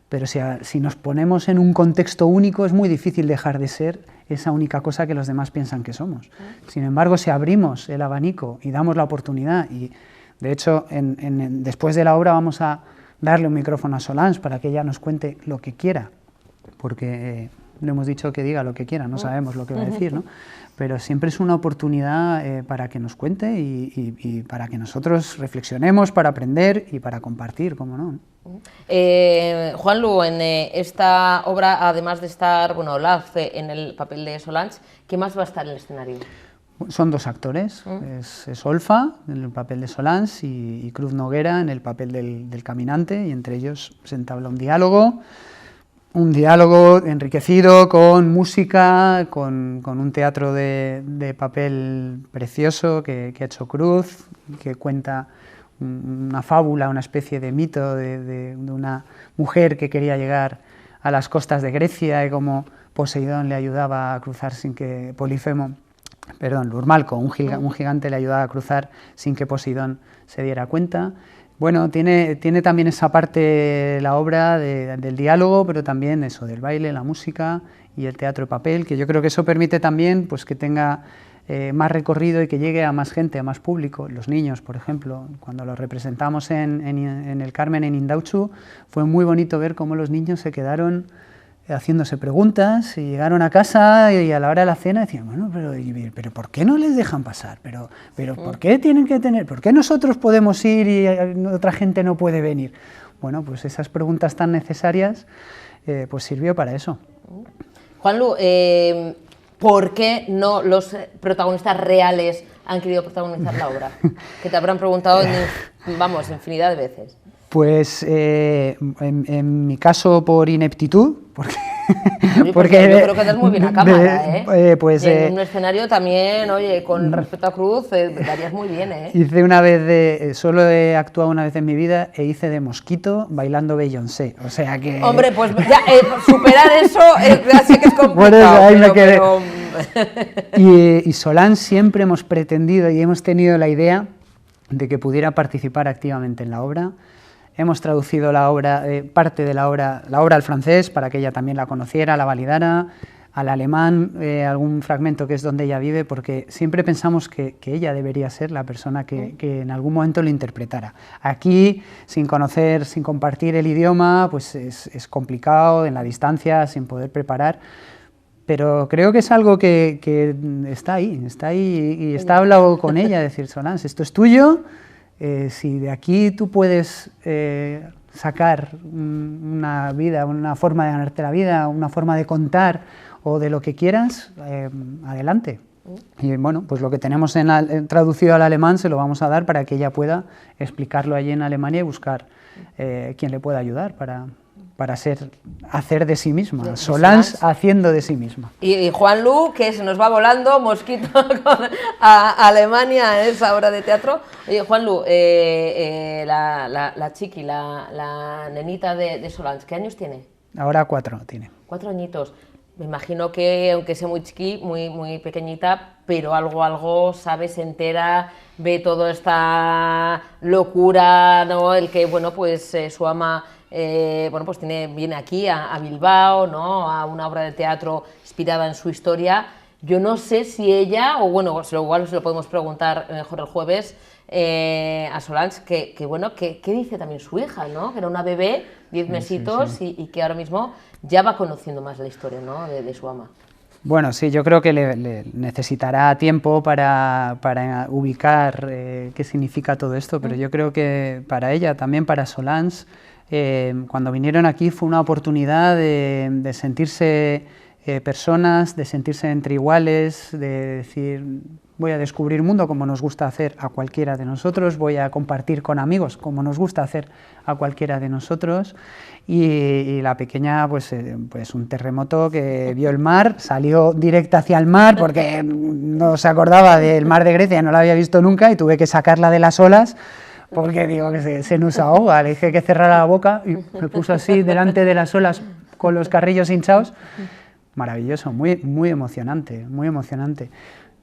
J: pero si nos ponemos en un contexto único es muy difícil dejar de ser esa única cosa que los demás piensan que somos. Sin embargo, si abrimos el abanico y damos la oportunidad, y de hecho después de la obra vamos a darle un micrófono a Solange para que ella nos cuente lo que quiera, porque le hemos dicho que diga lo que quiera, no sabemos lo que va a decir, ¿no? Pero siempre es una oportunidad para que nos cuente y para que nosotros reflexionemos, para aprender y para compartir, ¿cómo no?
A: Juanlu, en esta obra, además de estar, bueno, Olaz en el papel de Solange, ¿qué más va a estar en el escenario?
J: Son dos actores, es Olfa en el papel de Solange y Cruz Noguera en el papel del caminante, y entre ellos se entabla un diálogo enriquecido con música, con un teatro de papel precioso que ha hecho Cruz, que cuenta una fábula, una especie de mito de una mujer que quería llegar a las costas de Grecia y cómo Poseidón le ayudaba a cruzar sin que Lurmalco, un gigante le ayudaba a cruzar sin que Poseidón se diera cuenta. Bueno, tiene también esa parte la obra del diálogo, pero también eso del baile, la música y el teatro de papel, que yo creo que eso permite también pues, que tenga más recorrido y que llegue a más gente, a más público. Los niños, por ejemplo, cuando los representamos en el Carmen en Indautxu, fue muy bonito ver cómo los niños se quedaron haciéndose preguntas y llegaron a casa y a la hora de la cena decían, bueno, pero ¿por qué no les dejan pasar? ¿Pero por qué tienen que tener? ¿Por qué nosotros podemos ir y otra gente no puede venir? Bueno, pues esas preguntas tan necesarias pues sirvió para eso.
A: Juanlu, ¿por qué no los protagonistas reales han querido protagonizar la obra? Que te habrán preguntado, infinidad de veces.
J: Pues en mi caso por ineptitud, porque
A: yo creo que das muy bien a cámara, pues, en un escenario también, oye, con respecto a Cruz, darías muy bien,
J: Hice una vez solo he actuado una vez en mi vida e hice de Mosquito bailando Beyoncé, o sea que...
A: Hombre, pues ya, superar eso, ya sé que es complicado,
J: bueno, ahí me quedé.
A: Pero...
J: y Solange siempre hemos pretendido y hemos tenido la idea de que pudiera participar activamente en la obra. Hemos traducido la obra, parte de la obra al francés para que ella también la conociera, la validara, al alemán, algún fragmento que es donde ella vive, porque siempre pensamos que ella debería ser la persona que en algún momento lo interpretara. Aquí, sin conocer, sin compartir el idioma, pues es complicado, en la distancia, sin poder preparar, pero creo que es algo que está ahí y está hablado con ella, decir, Solange, esto es tuyo. Si de aquí tú puedes sacar una vida, una forma de ganarte la vida, una forma de contar o de lo que quieras, adelante. Y bueno, pues lo que tenemos traducido al alemán se lo vamos a dar para que ella pueda explicarlo allí en Alemania y buscar quien le pueda ayudar para hacer de sí misma, Solange haciendo de sí misma.
A: Y Juanlu, que se nos va volando, Mosquito a Alemania, esa obra de teatro. Oye, Juanlu, la chiqui, la nenita de Solange, ¿qué años tiene?
J: Ahora 4 tiene.
A: 4 añitos. Me imagino que, aunque sea muy chiqui, muy pequeñita, pero algo sabe, se entera, ve toda esta locura, ¿no? El que, bueno, pues su ama... pues viene aquí a Bilbao, ¿no? A una obra de teatro inspirada en su historia. Yo no sé si ella, o bueno, igual se lo podemos preguntar mejor el jueves a Solange, ¿qué dice también su hija, ¿no? Que era una bebé, 10 mesitos, sí. Y que ahora mismo ya va conociendo más la historia, ¿no? de su ama.
J: Bueno, sí, yo creo que le necesitará tiempo para ubicar qué significa todo esto, pero yo creo que para ella, también para Solange, cuando vinieron aquí fue una oportunidad de sentirse personas, de sentirse entre iguales, de decir, voy a descubrir mundo como nos gusta hacer a cualquiera de nosotros, voy a compartir con amigos como nos gusta hacer a cualquiera de nosotros, y la pequeña pues un terremoto que vio el mar, salió directa hacia el mar porque no se acordaba del mar de Grecia, no la había visto nunca y tuve que sacarla de las olas porque digo que se nos ahoga, le dije que cerrara la boca y me puso así delante de las olas con los carrillos hinchados, maravilloso, muy emocionante, muy emocionante.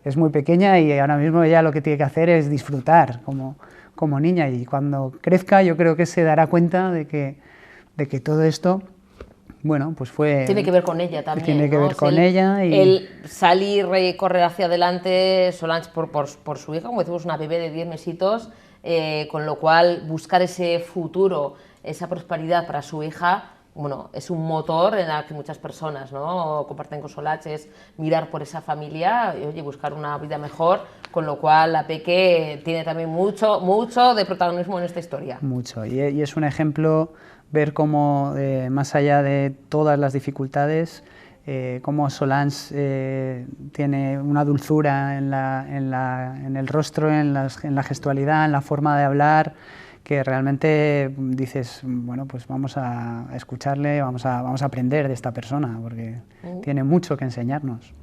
J: Es muy pequeña y ahora mismo ella lo que tiene que hacer es disfrutar como niña, y cuando crezca yo creo que se dará cuenta de que todo esto, bueno, pues fue...
A: Tiene que ver con ella también,
J: tiene que
A: ¿no?
J: ver con ella y...
A: El salir y correr hacia adelante, Solange, por su hija, como decimos, una bebé de 10 mesitos, con lo cual buscar ese futuro, esa prosperidad para su hija, bueno, es un motor en el que muchas personas, ¿no?, comparten con Solange, es mirar por esa familia y, oye, buscar una vida mejor, con lo cual la Peque tiene también mucho de protagonismo en esta historia.
J: Mucho, y es un ejemplo ver cómo, más allá de todas las dificultades, cómo Solange tiene una dulzura en el rostro, en la gestualidad, en la forma de hablar, que realmente dices, bueno, pues vamos a escucharle, vamos a aprender de esta persona, porque tiene mucho que enseñarnos.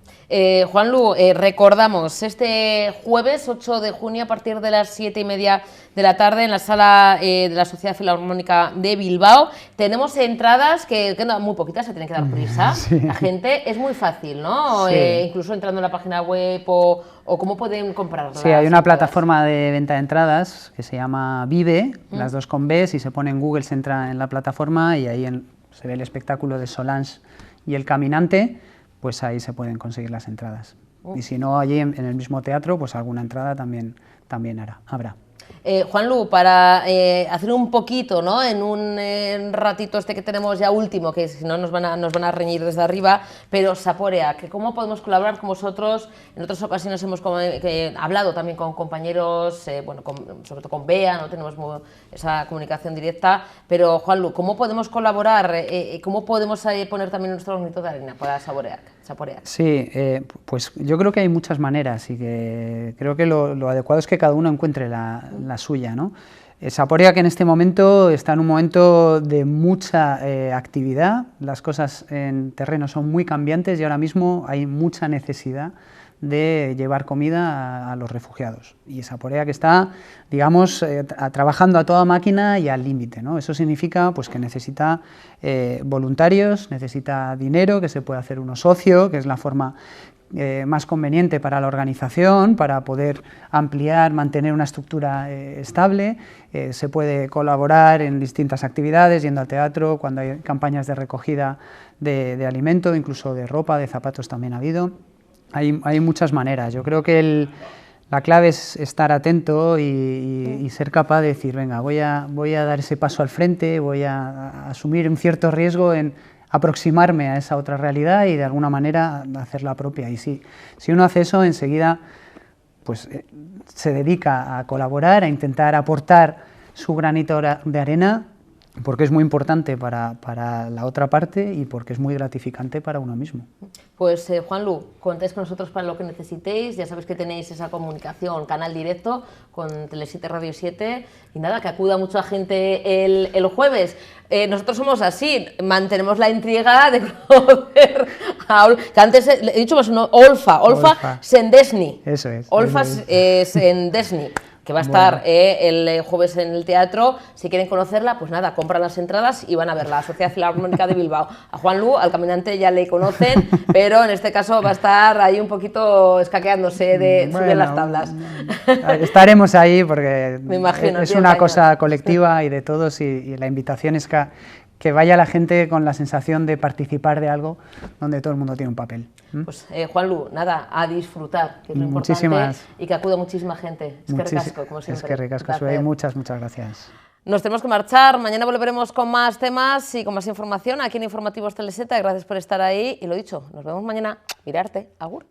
A: Juanlu, recordamos, este jueves 8 de junio a partir de las 7:30 de la tarde en la sala de la Sociedad Filarmónica de Bilbao. Tenemos entradas que quedan muy poquitas, se tienen que dar prisa. Sí. La gente, es muy fácil, ¿no? Sí. Incluso entrando en la página web o cómo pueden comprarlas.
J: Sí, hay una plataforma de venta de entradas que se llama Vive, las dos con B, si se pone en Google se entra en la plataforma y ahí se ve el espectáculo de Solange y el caminante, pues ahí se pueden conseguir las entradas. Y si no, allí en el mismo teatro, pues alguna entrada también habrá.
A: Juanlu, para hacer un poquito, ¿no?, en un ratito que tenemos ya último, que si no nos van a reñir desde arriba, pero Zaporeak, que cómo podemos colaborar con vosotros. En otras ocasiones hemos hablado también con compañeros, bueno, sobre todo con Bea, no tenemos esa comunicación directa, pero Juanlu, ¿cómo podemos colaborar? ¿Cómo podemos poner también nuestro granito de arena para Zaporeak?
J: Sí, pues yo creo que hay muchas maneras y que creo que lo adecuado es que cada uno encuentre la suya, ¿no? Zaporeak en este momento está en un momento de mucha actividad, las cosas en terreno son muy cambiantes y ahora mismo hay mucha necesidad de llevar comida a los refugiados. Y Zaporeak está, digamos, trabajando a toda máquina y al límite, ¿no? Eso significa pues, que necesita voluntarios, necesita dinero, que se puede hacer uno socio, que es la forma más conveniente para la organización, para poder ampliar, mantener una estructura estable. Se puede colaborar en distintas actividades, yendo al teatro, cuando hay campañas de recogida de alimento, incluso de ropa, de zapatos también ha habido. Hay muchas maneras. Yo creo que la clave es estar atento y ser capaz de decir, venga, voy a dar ese paso al frente, voy a asumir un cierto riesgo en aproximarme a esa otra realidad y de alguna manera hacerla propia. Y si uno hace eso, enseguida pues, se dedica a colaborar, a intentar aportar su granito de arena, porque es muy importante para la otra parte y porque es muy gratificante para uno mismo.
A: Pues Juanlu, contéis con nosotros para lo que necesitéis, ya sabéis que tenéis esa comunicación, canal directo con Tele7 Radio 7 y nada, que acuda mucha gente el jueves. Nosotros somos así, mantenemos la intriga de conocer a que antes he dicho más uno, Olfa Sendesny.
J: Eso es.
A: Olfa Sendesny, que va a estar el jueves en el teatro. Si quieren conocerla, pues nada, compran las entradas y van a ver la Sociedad Filarmónica de Bilbao. A Juanlu, al caminante, ya le conocen, pero en este caso va a estar ahí un poquito escaqueándose de subir las tablas.
J: Estaremos ahí porque
A: me imagino,
J: es una cosa colectiva y de todos y la invitación es que vaya la gente con la sensación de participar de algo donde todo el mundo tiene un papel.
A: Pues Juanlu, nada, a disfrutar, que es lo importante, y que acude muchísima gente. Es que ricasco, como siempre.
J: Es que ricasco, muchas gracias.
A: Nos tenemos que marchar, mañana volveremos con más temas y con más información aquí en Informativos Tele7. Gracias por estar ahí y lo dicho, nos vemos mañana. Mirarte, agur.